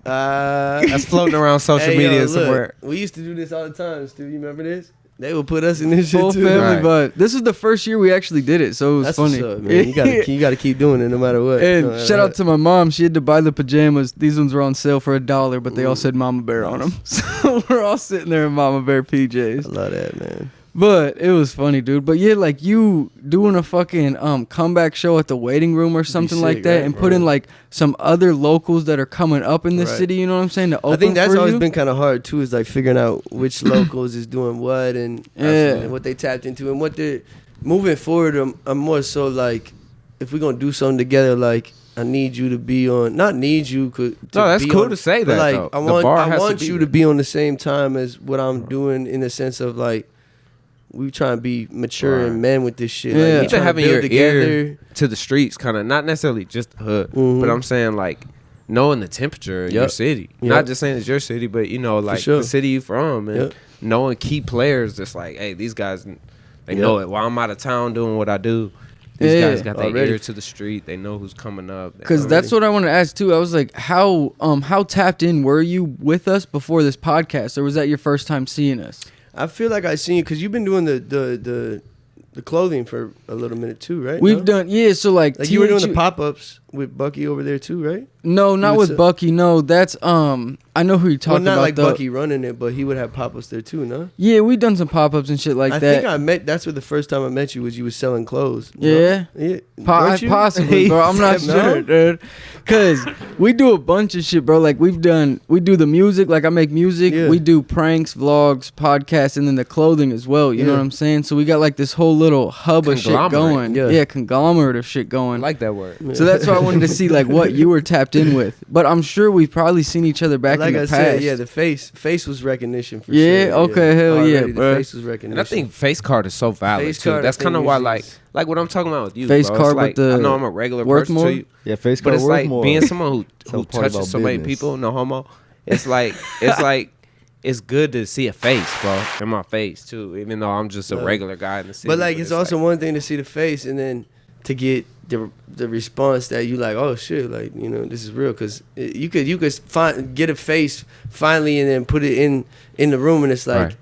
That's floating around social media somewhere. We used to do this all the time, Stu. You remember this? They would put us in this shit Full too. family, Right. but this is the first year we actually did it, so it was That's funny. what's up, man. You gotta keep doing it no matter what. And No, shout out to my mom. She had to buy the pajamas. These ones were on sale for $1, but they all said Mama Bear on them. So we're all sitting there in Mama Bear I PJs. love that, man. But it was funny, dude. But yeah, like you doing a fucking comeback show at the waiting room or something like sick, that, right? and putting like some other locals that are coming up in the Right. city. You know what I'm saying? To open I think that's for always you. been kind of hard too, is like figuring out which locals is doing what and Yeah. what they tapped into and what they're moving forward. I'm more so like, if we're gonna do something together, like I need you to be on. Not need you. No, that's cool to say but that, like though. I The want bar I has to want be you there. to be on the same time as what I'm doing, in the sense of like, we trying to be mature Right. and men with this shit. Yeah. Like, we Even trying to having build your together. ear to the streets, kind of not necessarily just the hood, Mhm. but I'm saying like knowing the temperature in your Yep. city. Yep. Not just saying it's your city, but you know, like sure. the city you from, and Yep. knowing key players. That's like, hey, these guys, they Yep. know it. While I'm out of town doing what I do, these Yeah. guys got their Already. ear to the street. They know who's coming up. They Because know- that's what I want to ask too. I was like, how tapped in were you with us before this podcast, or was that your first time seeing us? I feel like I seen you because you've been doing the clothing for a little minute too, right? We've No? done, yeah. So like Like you were doing the THU pop ups with Bucky over there too, right? No, not with Bucky. No, that's I know who you're talking not about. Like Bucky running it, but he would have pop-ups there too, no? Yeah, we done some pop-ups and shit like I that. think that's where the first time I met you was selling clothes. Yeah, yeah. Possibly, bro. I'm not sure, dude. Cause we do a bunch of shit, bro. Like we do the music. Like I make music. Yeah. We do pranks, vlogs, podcasts, and then the clothing as well. You know what I'm saying? So we got like this whole little hub of shit going. Yeah, conglomerate of shit going. I like that word. So that's why I wanted to see like what you were tapped in with. But I'm sure we've probably seen each other back in the past. Said, yeah, the face was recognition for yeah, sure. Okay, hell already, yeah, the bro. face was recognition. And I think face card is so valid Face too. card, That's I kind of think why usually like what I'm talking about with you. Face bro. card It's like, with the I know I'm a regular worth person more? to you. Yeah, face But card it's worth like more. being someone who Tell part about touches so many business. people, no homo. It's like it's good to see a face, bro, in my face too. Even though I'm just a regular guy in the city. But like, it's also one thing to see the face and then to get the response that you like, oh shit, like, you know, this is real. Because you could get a face finally and then put it in the room and it's like,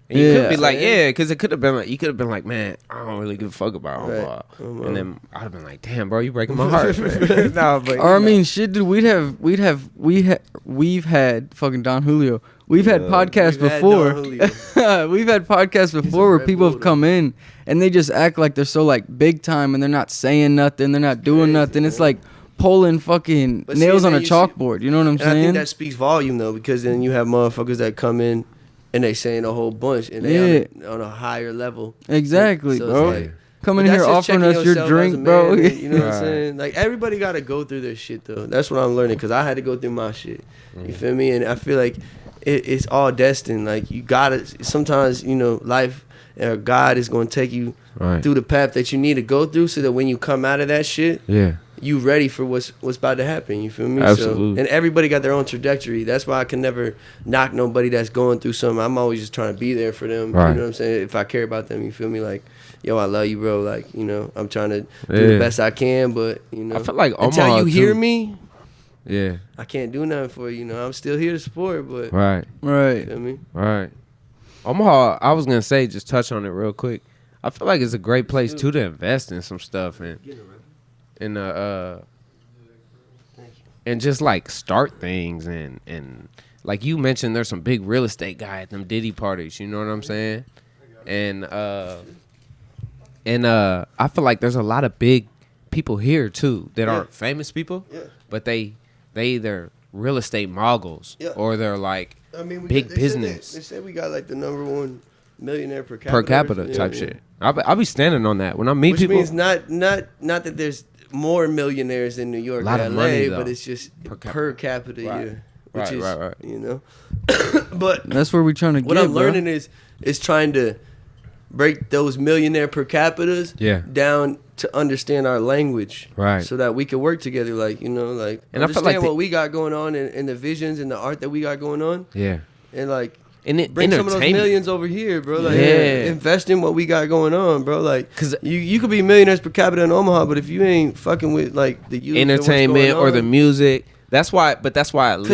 And you could be like, because it could have been like, you could have been like, man, I don't really give a fuck about Omaha. Right. And then I'd have been like, damn, bro, you breaking my heart. Man. No, but Or I mean, shit, dude. We've had fucking Don Julio. We've had podcasts before. We've had podcasts before where people have come in and they just act like they're so like big time and they're not saying nothing, they're not doing nothing. It's like pulling fucking nails on a chalkboard. You know what I'm saying? I think that speaks volume though, because then you have motherfuckers that come in and they saying a whole bunch and they on a higher level. Exactly, so bro. Like, coming here offering us your drink, bro. You know what I'm saying? Like, everybody got to go through their shit though. That's what I'm learning, because I had to go through my shit. You feel me? And I feel like it's all destined. Like, you gotta sometimes, you know, life or God is going to take you through the path that you need to go through, so that when you come out of that shit, you ready for what's about to happen. You feel me? Absolutely. So, and everybody got their own trajectory. That's why I can never knock nobody that's going through something. I'm always just trying to be there for them. You know what I'm saying? If I care about them, you feel me? Like, yo, I love you, bro. Like, you know, I'm trying to do the best I can, but, you know, I feel like until Omaha, you hear too. me, Yeah. I can't do nothing for you. You know, I'm still here to support, but Right. you feel me? Right. Omaha, I was going to say, just touch on it real quick. I feel like it's a great place, too, to invest in some stuff and just, like, start things. And like you mentioned, there's some big real estate guy at them Diddy parties. You know what I'm saying? And I feel like there's a lot of big people here, too, that aren't famous people, but they either real estate moguls or they're, like, big business. They said we got like the #1 millionaire per capita. Per capita type shit. I'll be standing on that when I meet Which people. means not that there's more millionaires in New York Lot or of LA, money, but though. it's just Per per capita. capita, Right. Which is, Right. you know. But That's where we're trying to what get. I'm learning is trying to break those millionaire per capitas down to understand our language, Right. so that we can work together, like, you know, like, And I feel understand like what we got going on and the visions and the art that we got going on, and like And bring some of those entertainment. millions over here, bro. Like, Yeah. invest in what we got going on, bro. Like, 'Cause you could be millionaires per capita in Omaha, but if you ain't fucking with like the youth and what's entertainment going or the on, music. That's why a they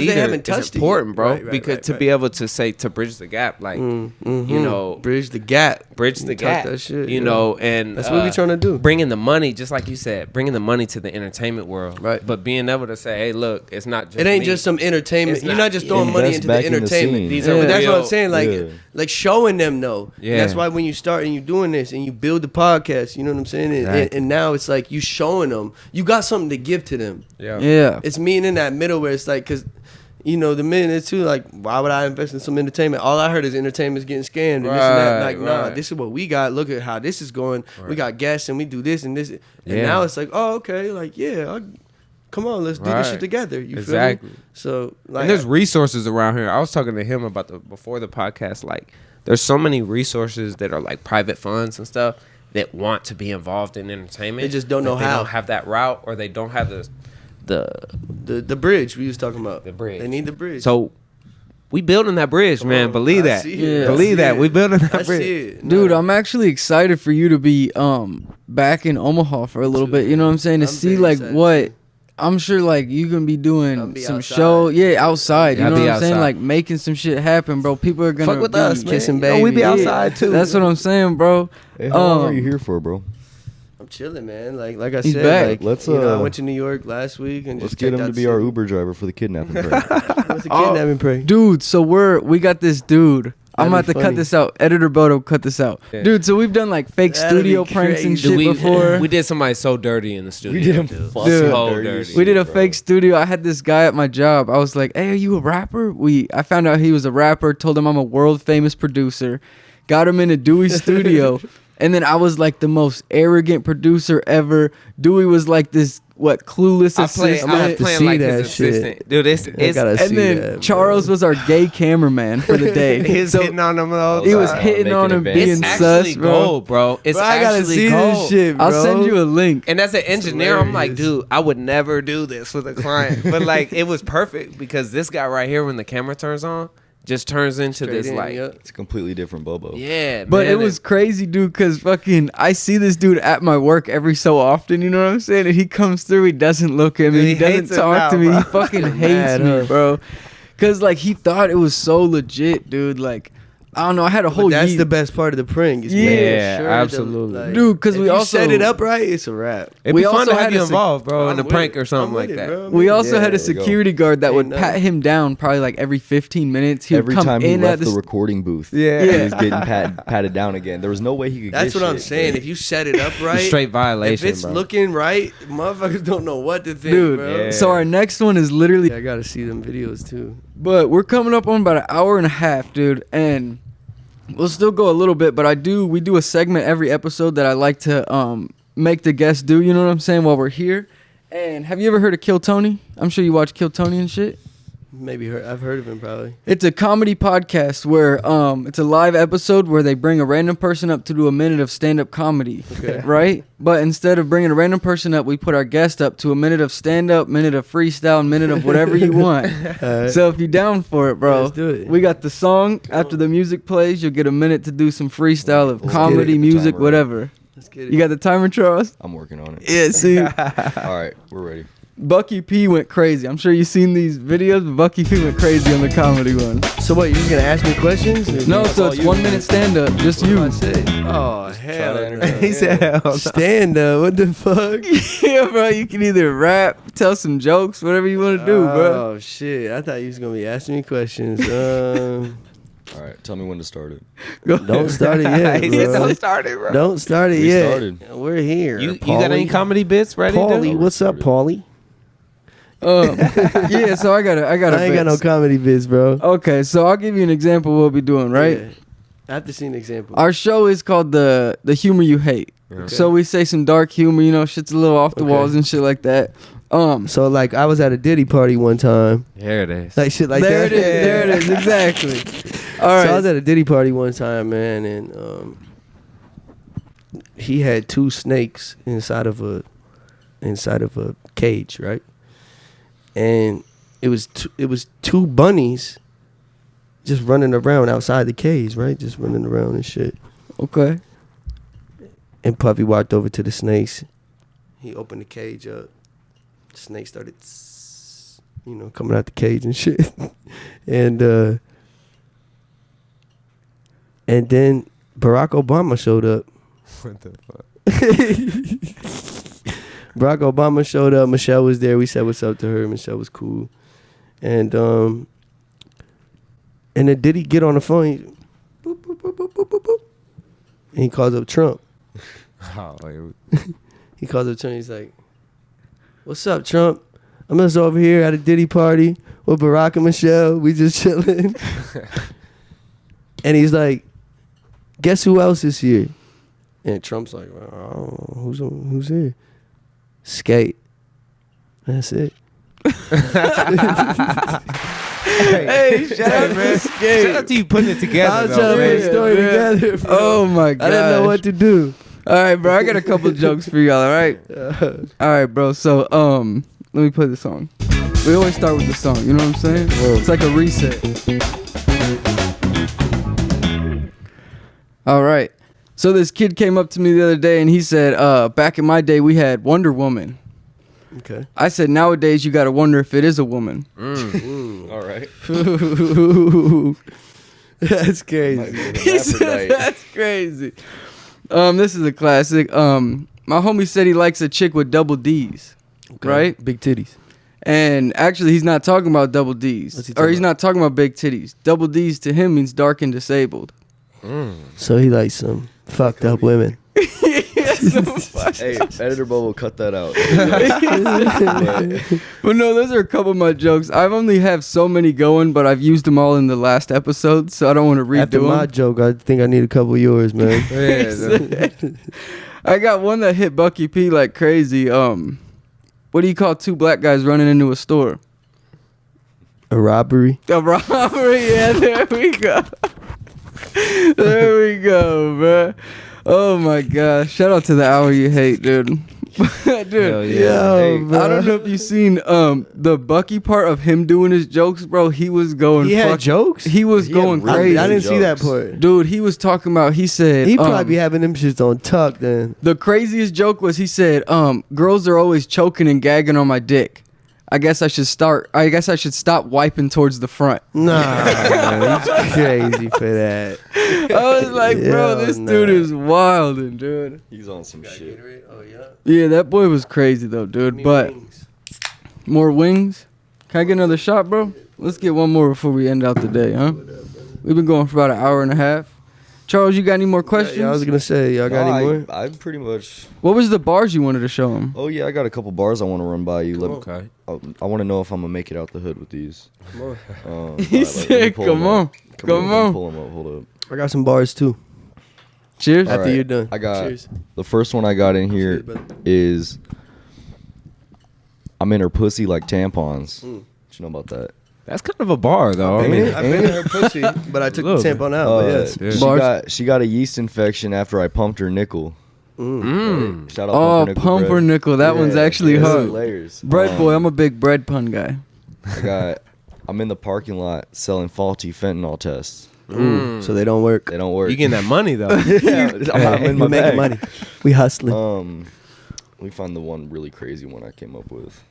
leader haven't is touched it important, yet. bro. Right, because to right. be able to say to bridge the gap, like you know, bridge the gap, bridge the Talk gap. that shit, you yeah. know, and That's what we trying to do. Bringing the money, just like you said, bringing the money to the entertainment world, Right. But being able to say, hey, look, it's not just It ain't me. just some entertainment. It's You're not- not just throwing Yeah. money Invest into the back in the entertainment. scene. These But are that's what I'm real- saying. Like, Yeah. like showing them though. Yeah. That's why when you start and you doing this and you build the podcast, you know what I'm saying. And now it's like you showing them. You got something to give to them. Yeah. It's meeting in that middle where it's like, because, you know, the minute too, like, why would I invest in some entertainment? All I heard is entertainment's getting scammed and this and that. Like, nah, right. this is what we got. Look at how this is going. We got guests and we do this and this. And Yeah. now it's like, oh, okay, like, yeah, come on, let's do this Right. shit together. You Exactly. feel me? So, like, And there's resources around here. I was talking to him about before the podcast. Like, there's so many resources that are like private funds and stuff that want to be involved in entertainment. They just don't know but how. They don't have that route, or they don't have the bridge we was talking about. The bridge. They need the bridge. So we building that bridge, man. on, Believe I that. see it. I Believe see that. it. We building that I bridge. see it. Dude, Nah. I'm actually excited for you to be back in Omaha for a little bit. You know what I'm saying? To I'm see very like excited, what too. I'm sure like you gonna be doing I'll be some outside. show. Yeah, outside. You I'll know be what I'm saying? outside. Like making some shit happen, bro. People are gonna Fuck with be us, man. kissing You know, we be babies. outside too. That's what I'm saying, bro. Hey, how long are you here for, bro? I'm chilling, man. Like I He's said, back. like Let's, I went to New York last week and Let's just get checked him out to the be our city. Uber driver for the kidnapping. prank. What's the kidnapping prank? Dude, so we got this dude. I'm That'd about be to cut funny. this out. Editor Bodo, cut this out. Yeah. Dude, so we've done like fake That'd studio be pranks and crazy. shit we before. we did somebody so dirty in the studio. We did him dude. fucking So dirty. dirty. We did a bro. fake studio. I had this guy at my job. I was like, "Hey, are you a rapper?" I found out he was a rapper. Told him I'm a world famous producer. Got him into Dewey's studio, and then I was like the most arrogant producer ever. Dewey was like this clueless I assistant. was playing see like that his shit. assistant, dude. It's gotta see and then that, bro. Charles was our gay cameraman for the day. He's So hitting on them all. he was time. hitting making on him, advances. being It's sus, actually bro. gold, bro. It's Bro, I gotta actually see gold. this shit, bro. I'll send you a link. And as an engineer, I'm like, hilarious. dude, I would never do this with a client. But like, it was perfect because this guy right here, when the camera turns on, just turns into Straight this in, like, yup. It's a completely different Bobo. yeah. But man, it was crazy, dude, because fucking I see this dude at my work every so often, you know what I'm saying? And he comes through, he doesn't look at me, Dude, he he doesn't hates him talk now, to me, bro. he fucking hates Mad, me, huh? bro. Because, like, he thought it was so legit, dude. Like, I don't know, I had a But whole that's year. the best part of the prank. Is Yeah, making sure absolutely. that, like, Dude, 'cause if we you also- set it up right, it's a wrap. It'd we be fun also to have had you a involved, bro, in I'm a with prank it. or something I'm like with it, that. bro. We also had a there you go. security guard that Ain't would nothing. pat him down probably like every 15 minutes. He would Every come time he in left at the recording booth, Yeah. he Yeah. was getting patted down again. There was no way he could. That's get what I'm shit, saying. but- If you set it up right, Straight violation, if it's bro. looking right, motherfuckers don't know what to think, Dude, bro. Yeah. so our next one is literally I gotta see them videos too. But we're coming up on about an hour and a half, dude, and we'll still go a little bit. But we do a segment every episode that I like to make the guests do. You know what I'm saying? While we're here. And have you ever heard of Kill Tony? I'm sure you watch Kill Tony and shit. Maybe I've heard of him probably. It's a comedy podcast where it's a live episode where they bring a random person up to do a minute of stand-up comedy, Okay. right? But instead of bringing a random person up, we put our guest up to a minute of stand-up, minute of freestyle, minute of whatever you want. So if you're down for it, bro, Let's do it. we got the song. After the music plays, you'll get a minute to do some freestyle of Let's comedy, get it. music, Timer. whatever. Let's get it. You got the timer, Charles? I'm working on it. Yeah, see? All right, we're ready. Bucky P went crazy. I'm sure you've seen these videos, but Bucky P went crazy on the comedy one. So what? You're just gonna ask me questions? Or No, what so all it's you. 1 minute stand-up, just you. do I say? Oh hell! to no. entertain. He said, hell no. Stand up. What the fuck? Yeah, bro, you can either rap, tell some jokes, whatever you want to do, bro. Oh shit! I thought you was gonna be asking me questions. All right, tell me when to start it. Don't start it yet, He bro. said, don't start it, bro. Don't start it We yet. started. We're here. You got any comedy bits ready? Paulie, dude? what's up, Paulie? Yeah, so I got a I ain't got no bit. comedy bits, bro. Okay, so I'll give you an example of what we'll be doing, right? Yeah. I have to see an example. Our show is called the humor you hate. So we say some dark humor, you know, shit's a little off the Okay. walls and shit like that. So like, I was at a Diddy party one time, Here it is. like shit like there that. it is, there it is, exactly. All right. So I was at a Diddy party one time, man, and he had two snakes inside of a cage, right? And it was two bunnies just running around outside the cage, right? Just running around and shit. Okay. And Puffy walked over to the snakes. He opened the cage up. The snake started, coming out the cage and shit. And then Barack Obama showed up. What the fuck? Barack Obama showed up. Michelle was there. We said what's up to her. Michelle was cool. And then Diddy get on the phone. He, boop, boop, boop, boop, boop, boop, boop. And he calls up Trump. Oh, He calls up Trump. He's like, "What's up, Trump? I'm just over here at a Diddy party with Barack and Michelle. We just chilling." And he's like, "Guess who else is here?" And Trump's like, "Oh, who's here?" Sk8. That's it. hey, shout out, man. Shout out to you putting it together. I was though, trying to man. put a story together. Bro. Oh my god. I didn't know what to do. All right, bro. I got a couple jokes for y'all. All right. All right, bro. So let me play the song. We always start with the song. You know what I'm saying? It's like a reset. All right. So this kid came up to me the other day and he said, back in my day we had Wonder Woman. Okay. I said, nowadays you got to wonder if it is a woman. All right. That's Might crazy. be an He said, Aphrodite. that's crazy. This is a classic. my homie said he likes a chick with double D's, right? Big titties. And actually, he's not talking about double D's. What's he Or talking he's about? not talking about big titties. Double D's to him means dark and disabled. So he likes some fucked up women. Hey, editor Bobo, cut that out. But no, those are a couple of my jokes. I've only have so many going, but I've used them all in the last episode, so I don't want to redo After my them. joke, I think I need a couple of yours, man. I got one that hit Bucky P like crazy. What do you call two black guys running into a store? A robbery. A robbery. Yeah, there we go. There we go, bro. Oh my gosh! Shout out to the hour you hate, dude. Dude, Hell yeah. Yo, I don't know if you seen the Bucky part of him doing his jokes, bro. He was going. He had jokes? He was He had going really crazy. I didn't see that jokes. part. Dude, he was talking about. He said He probably be having them shits on tuck then. the craziest joke was he said, girls are always choking and gagging on my dick. I guess I should stop wiping towards the front. Nah, man, he's crazy for that. I was like, bro, Hell this nah. dude is wild, dude. He's on some shit. Oh yeah. Yeah, that boy was crazy though, dude. But more wings. Can I get another shot, bro? Let's get one more before we end out the day, huh? We've been going for about an hour and a half. Charles, you got any more questions? Yeah, I was gonna say, y'all got any more? I pretty much. What was the bars you wanted to show him? Oh yeah, I got a couple bars I want to run by you. Okay. I want to know if I'm gonna make it out the hood with these. He said, "Come on, come on." Pull them up. Hold up. I got some bars too. Cheers. After Alright, you're done. I got Cheers. the first one I got in here Cheers, brother. is I'm in her pussy like tampons. What you know about that? That's kind of a bar, though. I Ain't mean, it? I've been in her pussy, but I took the Little bit. tampon out. But yes. Yeah. She Bars. got a yeast infection after I pumped her nickel. Mm. Shout out Oh, Pumpernickel pumper bread. nickel. That one's actually yeah, hard. Layers. Bread boy, I'm a big bread pun guy. I'm in the parking lot selling faulty fentanyl tests. So they don't work. They don't work. You getting that money, though. yeah, I'm in my we making bag. money. We hustling. Let me find the one really crazy one I came up with.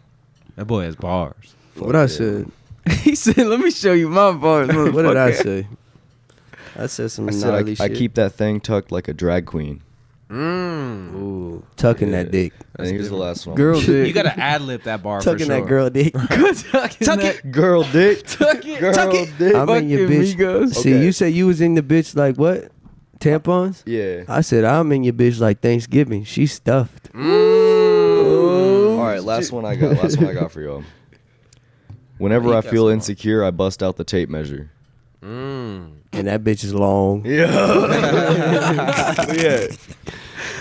That boy has bars. What I Yeah. said? He said, "Let me show you my bars." What did I motherfucker." say? I said some I said gnarly I shit. keep that thing tucked like a drag queen. Ooh, tucking Yeah. that dick. And here's the last one. Girl dick. You gotta ad lib that bar Tucking for sure. that girl dick. Tuck it. Girl dick. Tuck it. Girl Tuck it. dick. I'm in your Fucking bitch. Migos. See, Okay. you said you was in the bitch like what? Tampons? Yeah. I said I'm in your bitch like Thanksgiving. She's stuffed. Oh, All right, last one I got for y'all. Whenever I feel insecure, I bust out the tape measure. And that bitch is long. Yeah.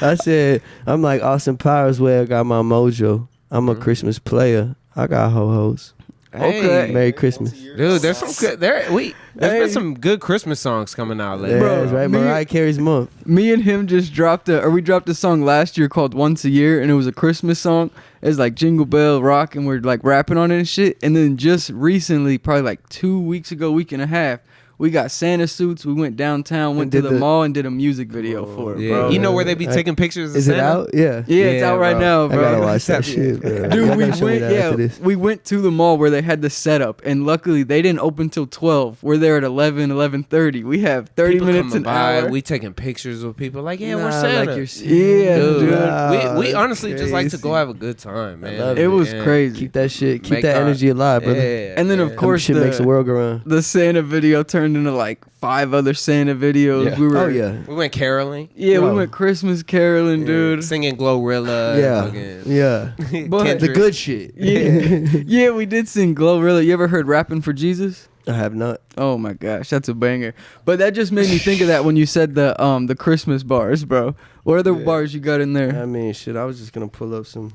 I said, I'm like Austin Powers where I got my mojo. I'm a Christmas player. I got ho-hos. Okay. Merry Christmas. Dude, there's some good. There's been some good Christmas songs coming out lately. Yeah, Bro, that's right. me- Mariah Carey's month. Me and him just dropped we dropped a song last year called Once a Year, and it was a Christmas song. It's like Jingle Bell Rock, and we're like rapping on it and shit. And then just recently, probably like 2 weeks ago, week and a half, we got Santa suits. We went downtown, went to And the did the- mall, and did a music video for it, Yeah, bro. you know where they be taking pictures of Is it Santa? out? Yeah. Yeah, it's Yeah, out right bro. now, I bro. gotta watch that shit, bro. Dude, Y'all we gotta show me went, that after yeah, this. we went to the mall where they had the setup, and luckily they didn't open till 12. We're there at 11:30. We have 30 People minutes coming an by, hour. we taking pictures with people like, yeah, Nah, we're Santa. like you're Yeah, Dude, dude. Nah, we that's honestly just like to go crazy. have a good time, man. love It was Yeah. crazy. Keep that shit. Keep Make that our- energy alive, brother. Yeah, And then, of man. course, shit makes the world go round. the Santa video turned into like 5 other Santa videos. Yeah. We were, Oh yeah. we went caroling. yeah, we Bro. went Christmas caroling, dude. Singing Glorilla. Yeah. fucking- Yeah. But- The Kendrick. good shit. Yeah, yeah, we did sing Glorilla. You ever heard "Rapping for Jesus"? I have not. Oh my gosh, that's a banger. But that just made me think of that when you said the Christmas bars, bro. What other bars you got in there? I mean, shit. I was just gonna pull up some.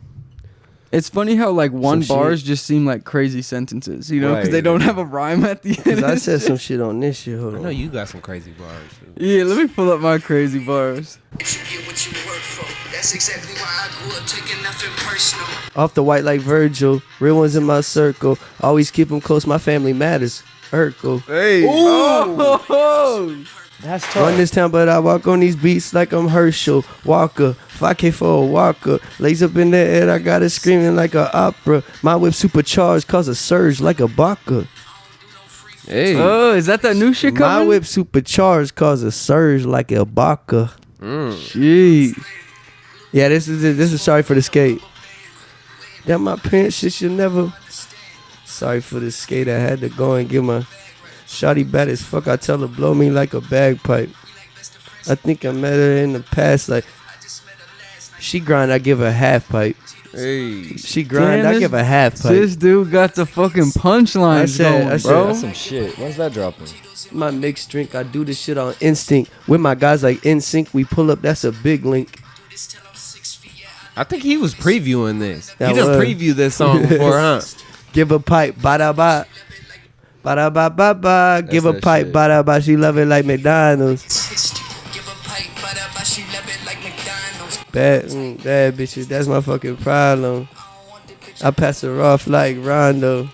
It's funny how like one Some bars shit. just seem like crazy sentences, you know, because Right. they don't have a rhyme at the end. Cause I and said shit. some shit on this shit. Hold I on. know you got some crazy bars. Dude. Yeah, let me pull up my crazy bars. You get what you work for. That's exactly why I grew up taking nothing personal. Off the white like Virgil. Real ones in my circle. Always keep them close. My family matters. Urkel. Oh, That's tough. Run this town, but I walk on these beats like I'm Herschel Walker. 5K for a walker. Lays up in the air, I got it screaming like a opera. My whip supercharged, cause a surge like a baka. Hey. oh, is that new shit coming? My whip supercharged, cause a surge like a baka. Jeez. Yeah, this is sorry for the skate. That my pants shit should never. Sorry for the skate. I had to go and get my shawty bad as fuck. I tell her blow me like a bagpipe. I think I met her in the past. Like she grind, I give her half pipe. Hey. She grind, Damn, I give her half pipe. This dude got the fucking punchlines going, bro. That's some shit. When's that dropping? My mixed drink, I do this shit on instinct. With my guys like NSYNC, we pull up. That's a big link. I think he was previewing this. That He done was. previewed this song before, huh? Give a pipe, ba da ba. Ba da ba ba ba. Give a that pipe, shit. ba da ba. She love it like McDonald's. Bad bitches, that's my fucking problem. I pass her off like Rondo.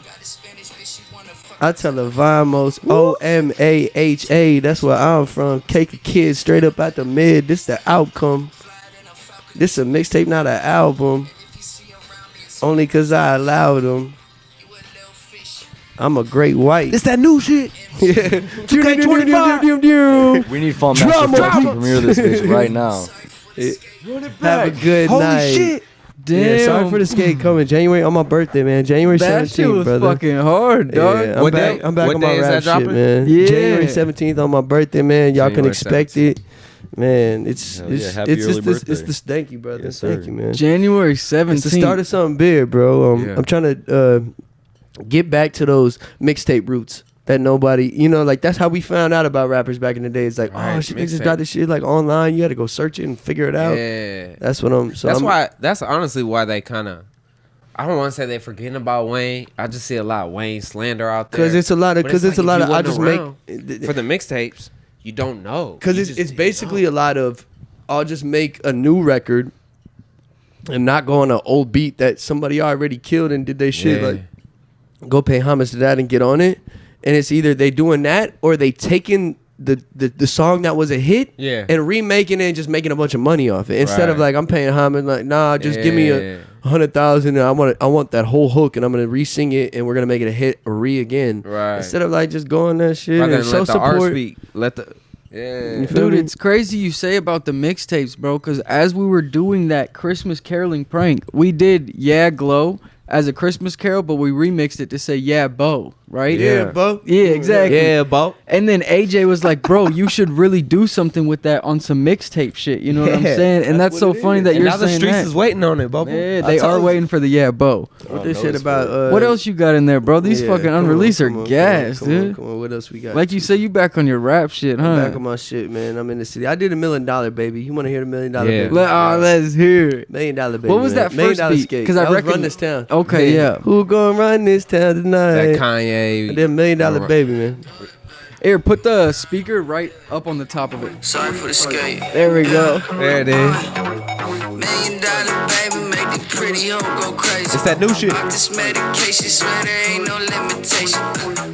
I tell her Vamos, OMAHA. That's where I'm from. Cake a kid straight up out the mid. This the outcome. This a mixtape, not an album. Only cause I allowed them. I'm a great white. It's that new shit. 2K25. We need Fun Master Flex to premiere this bitch right now. Have a good night. Shit. Damn. Yeah, sorry for the skate coming. January on my birthday, man. January That 17th, shit was brother. fucking hard, dog. Yeah, I'm What back. day- I'm back what on my day is rap that shit, dropping? man. Yeah. January 17th on my birthday, man. Y'all can January expect 17th. it, man. It's Hell yeah, it's happy it's early just this. It's birthday. this. Thank you, brother. Yes, Thank sir. you, man. January It's the 17th. start of something big, bro. Yeah. I'm trying to get back to those mixtape roots that nobody, like that's how we found out about rappers back in the day. It's like, Right, oh shit, they just mixtape. got this shit like online. You had to go search it and figure it out. Yeah. That's what I'm. So That's I'm, why. That's honestly why they kind of. I don't want to say they forgetting about Wayne. I just see a lot of Wayne slander out there. Because it's a lot of. But Because it's a like, lot if of. you I wasn't just around make. for the mixtapes. You don't know Because You it's just it's didn't basically know. a lot of. I'll just make a new record, and not go on an old beat that somebody already killed and did they shit. Yeah. Like, go pay homage to that and get on it. And it's either they doing that or they taking the song that was a hit, Yeah. and remaking it and just making a bunch of money off it. Instead of Right. like I'm paying homage, like nah, just give me Yeah. $100,000 and I want that whole hook and I'm gonna re-sing it and we're gonna make it a hit again. Right. Instead of like just going that shit Rather and than show let the art support. speak. Let the yeah. You feel Dude, me? it's crazy you say about the mixtapes, bro, because as we were doing that Christmas caroling prank, we did Yeah Glow as a Christmas carol, but we remixed it to say Yeah Bo, right? Yeah, bro. Yeah, exactly. Yeah, Bo. And then AJ was like, bro, you should really do something with that on some mixtape shit. You know what I'm Yeah, saying? And that's that's so what it funny is. that And you're now the saying streets that. is waiting on it, Bobo. Yeah, I they told are you. waiting for the Yeah Bo. What this shit about? What else you got in there, bro? These yeah, fucking come on, unreleased come are on, gas, come on, dude. Come on, what else we got? Like you say, you back on your rap shit, I'm huh? back on my shit, man. I'm in the city. I did $1 million, baby. You want to hear the $1 million, Yeah. baby? Let's hear it. $1 million, baby. What was man. that $1 million first beat? skate. 'Cause I was reckon- Run This Town. Okay, yeah. Who gonna run this town tonight? That Kanye. I did $1 million, baby, man. Here, put the speaker right up on the top of it. Sorry for the skate. There we go. There it is. $1 million, baby, make the pretty hoe go crazy. It's that new shit. Pop this medication, swear there ain't no limitation.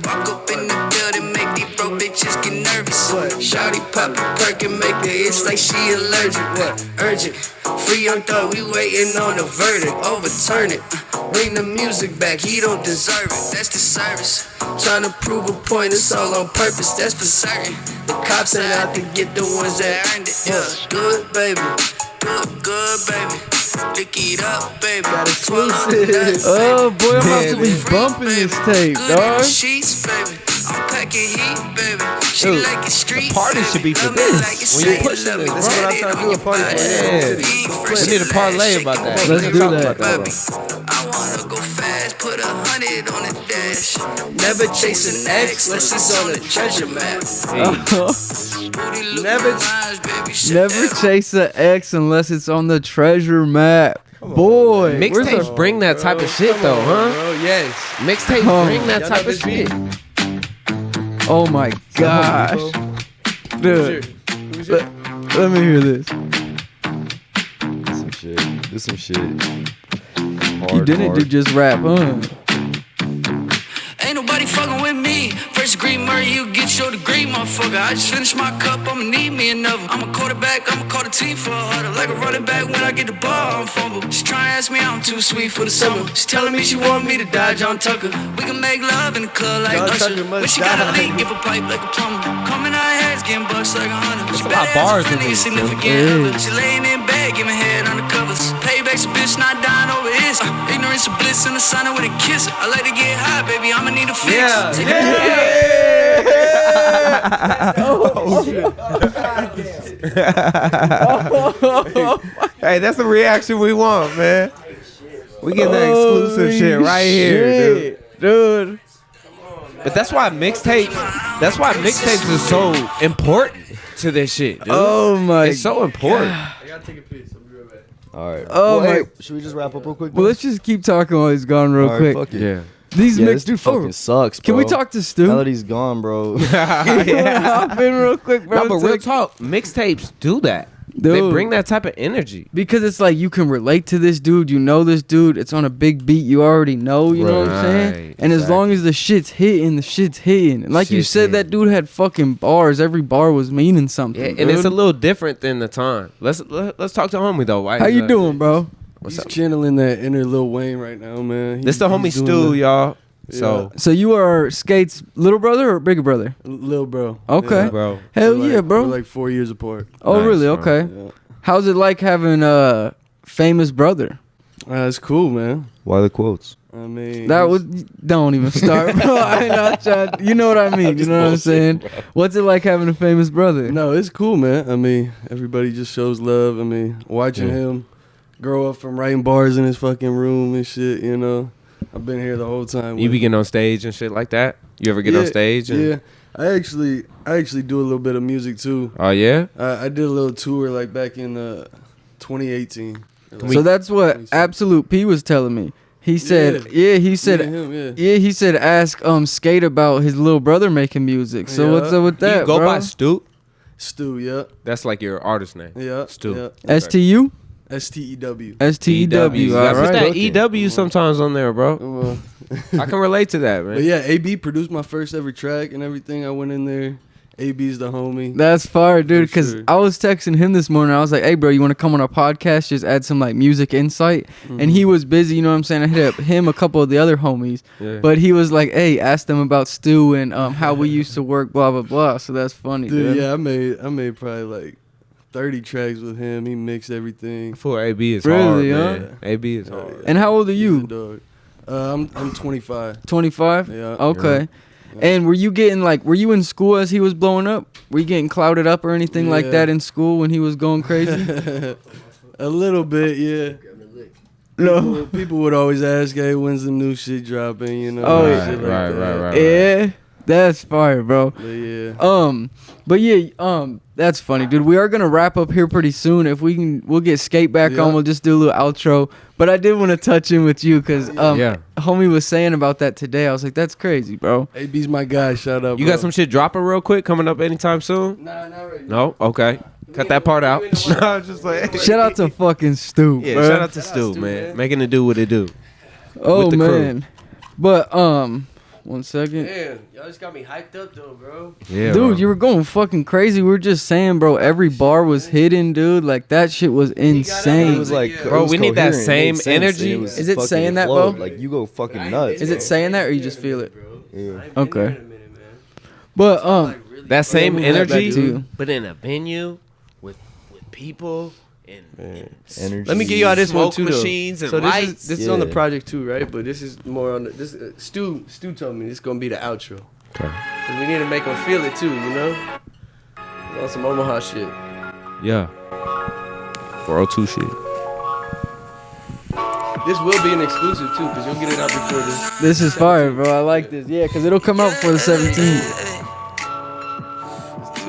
Walk up in the building, make these broke bitches get nervous. Shawty pop a perk and make the itch like she allergic. Urgent. Free on thought, we waiting on the verdict. Overturn it. Bring the music back, he don't deserve it. That's the service. Tryna prove a point, it's all on purpose. That's for certain. The cops ain't out to get the ones that earned it. Yeah, good baby. Good baby. Pick it up, baby. Pull up the nuts, Oh baby. boy, I'm about to be Free, bumping this baby. tape, Good in the dog. sheets, baby. I'm packing heat, baby. She Dude, like it street. party should be for Love me this. like it When you're straight, pushing love this, me that's what I'm tatted trying to on do, a your party for body. this. You ain't We fresh need a and parlay last, about shake that. your Let's booty, do talk that. about baby. I wanna go fast, put 100 on the dash. Never chase an ex unless it's on a treasure map. Booty look Never- lines, baby, shit Never that chase an X unless it's on the treasure map. Boy, where's Mixtapes the- bring that type of shit though, huh? Bro, yes. Mixtapes Oh. bring that Y'all type know of this shit. Oh my gosh, dude. Let me hear this. Some shit. Do some shit. You Hard, didn't hard. do just rap, huh? Ain't nobody fucking with me. First degree murder, you get your degree, motherfucker. I just finished my cup, I'ma need me another. I'm a quarterback, I'ma call the team for a harder. Like a running back when I get the ball, I'm fumble. She tryna ask me I'm too sweet for the summer. She telling me she want me to die, John Tucker. We can make love in the club like John Usher. Tucker must When she got a die. leak, give a pipe like a plumber. Coming out heads, getting bucks like 100. She a lot of better ask bars a in friend, this, significant yeah. other. She laying in bed, giving head undercover. race a bitch, not dying over this. Ignorance of bliss in the sun with a kiss. I like to get high, baby, I'ma need a fix. Hey, that's the reaction we want, man. We get that exclusive shit right here, dude. But that's why mixtapes is so important to this shit, dude. Oh my! It's so important. I gotta take a piss. I'll be right back. All right. Oh well, my! hey, should we just wrap up real quick? Well, let's just keep talking while he's gone real All right, quick. fuck it. Yeah. These Yeah, mix this dude fucking sucks, bro. Can we talk to Stu? Now that he's gone, bro. Hop in real quick, bro. No, but real talk, mixtapes do that. They Dude. bring that type of energy. Because it's like you can relate to this dude, you know this dude. It's on a big beat, you already know. You know what I'm saying? Right, And as long as the shit's hitting, the shit's hitting. And like you Shit's said, that dude had fucking bars. Every bar was meaning something. Yeah, and it's a dude. little different than the time. Let's talk to homie though. Why How you doing, bro? He's channeling that inner Lil Wayne right now, man. This the homie He's doing Stu, the- y'all. Yeah. So So you are Sk8's little brother or bigger brother? Lil bro. Okay. Yeah. bro, Hell We're yeah, like- bro. We're like 4 years apart. Oh, Nice, really? bro. Okay. Yeah. How's it like having a famous brother? It's cool, man. Why the quotes? I mean, That he's- would don't even start, bro. I ain't not trying. You know what I mean? You know what I'm saying? What's it like having a famous brother? No, it's cool, man. I mean, everybody just shows love. I mean, watching him grow up from writing bars in his fucking room and shit, you know. I've been here the whole time. you with be him. getting on stage and shit like that. You ever get on stage? And, Yeah. I actually do a little bit of music too. Oh yeah. I did a little tour like back in 2018. So that's what Absolute P was telling me. He said, he said, he said, ask Sk8 about his little brother making music. So what's up with that, You go bro? by Stu. Stu, yeah. That's like your artist name. Yeah. Stu. Yeah. STU? STEW. STEW. All I put that right. EW sometimes on there, bro. Well, I can relate to that, man. but yeah, AB produced my first ever track and everything. I went in there. AB's the homie. That's fire, dude. For Because sure. I was texting him this morning. I was like, "Hey, bro, you want to come on our podcast? Just add some like music insight." And he was busy. You know what I'm saying? I hit up him, a couple of the other homies, Yeah. but he was like, "Hey, ask them about Stu and how we used to work, blah blah blah." So that's funny, Dude, dude. yeah, I made probably like 30 tracks with him. He mixed everything. For AB is Really, hard, huh? man. AB is hard. And how old are He's a you? dog. I'm 25. 25. Yeah. Okay. And were you you in school as he was blowing up? Were you getting clouded up or anything like Yeah. that in school when he was going crazy? A little bit, yeah. No. People would always ask, "Hey, when's the new shit dropping?" You know. Oh, and yeah. shit like Right, that. right. Yeah. That's fire, bro. But yeah. But yeah, that's funny, dude. We are gonna wrap up here pretty soon. If we can, we'll get Sk8 back Yeah. on. We'll just do a little outro. But I did want to touch in with you because Yeah. homie was saying about that today. I was like, that's crazy, bro. AB's my guy. Shout out. You bro. got some shit dropping real quick coming up anytime soon? Nah, not right now. No? Okay. Cut that part out. No, I'm just like, Shout out to fucking Stu, yeah, bro. shout out to Stu, man. Making it do what it do. Oh with the crew. man. But 1 second. Damn, y'all just got me hyped up though, bro. Yeah, Dude, you were going fucking crazy. We were just saying, bro, every bar was hidden, dude. Like, that shit was insane. It was like, Yeah. it Bro, was we need that coherent. It same made sense. energy. It was Is it fucking saying that, flowed. bro? Like, you go fucking nuts. Is it saying that or you just feel it? Yeah. Okay. But, that same move that back energy, to you. but in a venue with people and Energy. Let me get y'all this one smoke too, though. machines and So lights. this is on the Yeah. project too, right? But this is more on the this. Stu told me this is gonna be the outro. Okay. Cause we need to make them feel it too, you know. It's on some Omaha shit. Yeah. 402 shit. This will be an exclusive too, cause you'll get it out before this. this is fire, bro. I like this. Yeah, because it'll come out for the 17th.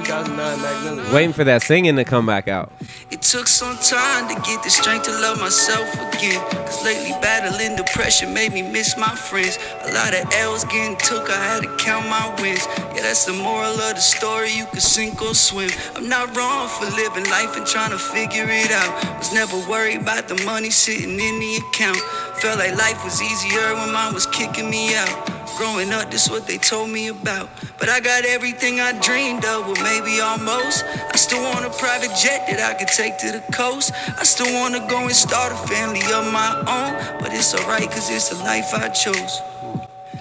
2009 Magnolia. Waiting for that singing to come back out. It took some time to get the strength to love myself again. Cause lately battling depression made me miss my friends. A lot of L's getting took, I had to count my wins. Yeah, that's the moral of the story, you can sink or swim. I'm not wrong for living life and trying to figure it out. Was never worried about the money sitting in the account. Felt like life was easier when mine was kicking me out. Growing up, this what they told me about. But I got everything I dreamed of, well maybe almost. I still want a private jet that I could take to the coast. I still want to go and start a family of my own. But it's alright, cause it's the life I chose.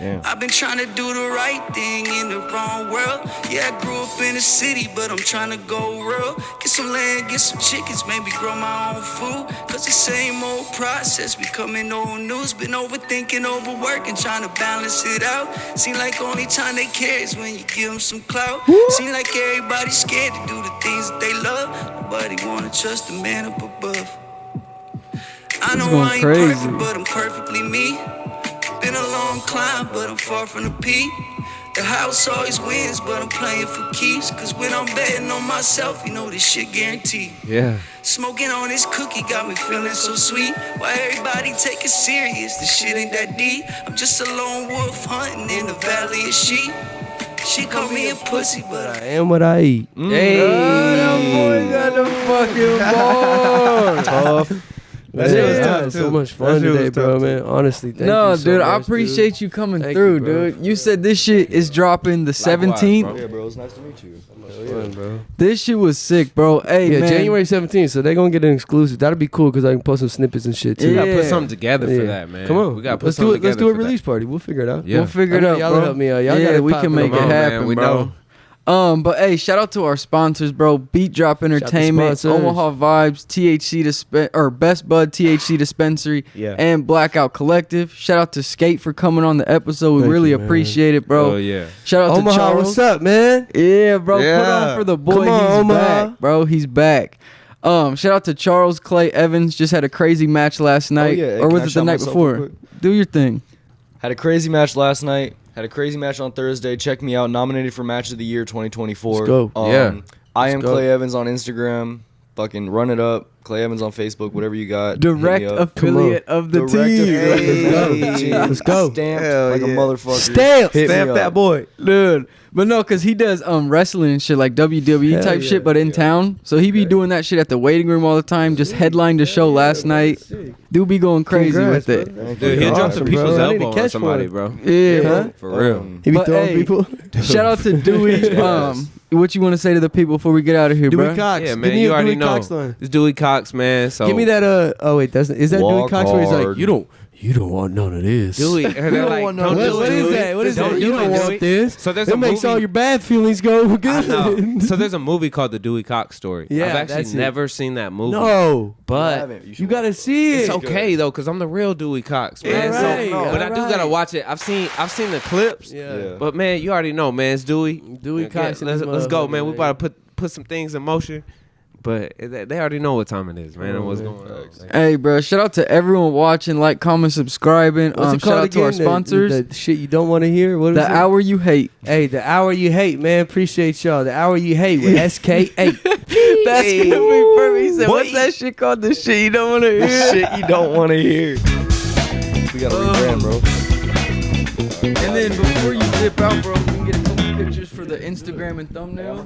Damn. I've been trying to do the right thing in the wrong world. Yeah, I grew up in the city, but I'm trying to go real. Get some land, get some chickens, maybe grow my own food. Cause the same old process becoming old news. Been overthinking, overworking, trying to balance it out. Seem like only time they care is when you give them some clout. Seem like everybody's scared to do the things that they love. Nobody wanna trust the man up above. I know going I ain't crazy. perfect, but I'm perfectly me. Been a long climb, but I'm far from the peak. The house always wins, but I'm playing for keeps. Cause when I'm betting on myself, you know this shit guaranteed. Yeah. Smoking on this cookie got me feeling so sweet. Why everybody take it serious? This shit ain't that deep. I'm just a lone wolf hunting in the valley of sheep. She called me a pussy, but I am what I eat. Hey. That boy got the fucking bars. Man, shit was I tough, had so too. much That fun shit was today, bro, tough, man. Honestly, thank No, you so dude, I much, appreciate you coming Thank through, you, bro. dude. You said this shit is dropping the 17th. bro. Yeah, bro. It's nice to meet you. Fun, bro. This shit was sick, bro. Hey, Yeah, man. January 17th, so they're gonna get an exclusive. That'll be cool because I can post some snippets and shit too. We gotta put Yeah. something together Yeah. for that, man. Come on, We gotta put let's do something it. Let's together do a for that. release party. We'll figure it out. Yeah. We'll figure it I know out, y'all bro. help me out. Y'all yeah, gotta we pop can it. make Come it on, man. happen, We bro. know. But hey, shout out to our sponsors, bro. BeatDrop Entertainment, sponsors. Omaha Vibes, Best Bud THC Dispensary, Yeah. and Blxckout Collective. Shout out to Sk8 for coming on the episode. We Thank really you, man. appreciate it, bro. Oh yeah. Shout out to Omaha, Charles. what's up, man? Yeah, bro. Put Yeah. on for the boy. Come on, He's Omaha. back, bro. He's back. Shout out to Charles Clay Evans. Just had a crazy match last night, yeah. Hey, or can was I it the shout night myself real before? quick? Do your thing. Had a crazy match last night. Had a crazy match on Thursday. Check me out. Nominated for Match of the Year 2024. Let's go. Yeah. I am go. Clay Evans on Instagram. Fucking run it up. Clay Evans on Facebook. Whatever you got. hit me Direct up. affiliate of the Direct team. affiliate of the Let's team. go. Let's go. Stamped Hell like a yeah. motherfucker. Stamp. Hit me Stamp up. that boy. Dude, but no, cause he does wrestling and shit like WWE Hell type yeah. shit, but in town. So he be doing that shit at the waiting room all the time. Just headlined the show last night. Dude be going crazy Congrats, with it. Thank Dude, you. he dropped Awesome, the people's bro. I need to elbow on catch somebody, one. bro. Yeah, Huh? For real. He be But, throwing hey, people. Shout out to Dewey. What you want to say to the people before we get out of here, Dewey bro? Cox. Yeah, Give man, me you a already Dewey know. Cox line. It's Dewey Cox, man. So Give me that. Oh wait, is that Dewey Walk Cox where he's like, hard. you don't want none of this. Dewey. And they're like, What don't do what it, is Dewey. that? What is Don't that? do You don't it, want Dewey. this. So there's It a makes movie. all your bad feelings go I good. know. So there's a movie called The Dewey Cox Story. Yeah, I've that's actually it. never seen that movie. No, But you gotta see it. it's okay though, cause I'm the real Dewey Cox, man. Alright, So, but I do alright. gotta watch it. I've seen the clips. Yeah. But man, you already know, man. It's Dewey. Dewey Okay, Cox and Let's this go, motherfucker, man. We man. about to put some things in motion. But they already know what time it is, man, and what's going on. man. Hey, bro. Shout out to everyone watching, like, comment, subscribing. What's it Shout called out to our again? sponsors. The shit you don't want to hear. What is The it? Hour You Hate. Hey, the hour you hate, man. Appreciate y'all. The hour you hate with Sk8. That's gonna be perfect. He said, "What's that shit called? The shit you don't want to hear." Shit you don't want to hear. We gotta rebrand, bro. And then before you dip out, bro, we can get a couple pictures for the Instagram and thumbnail.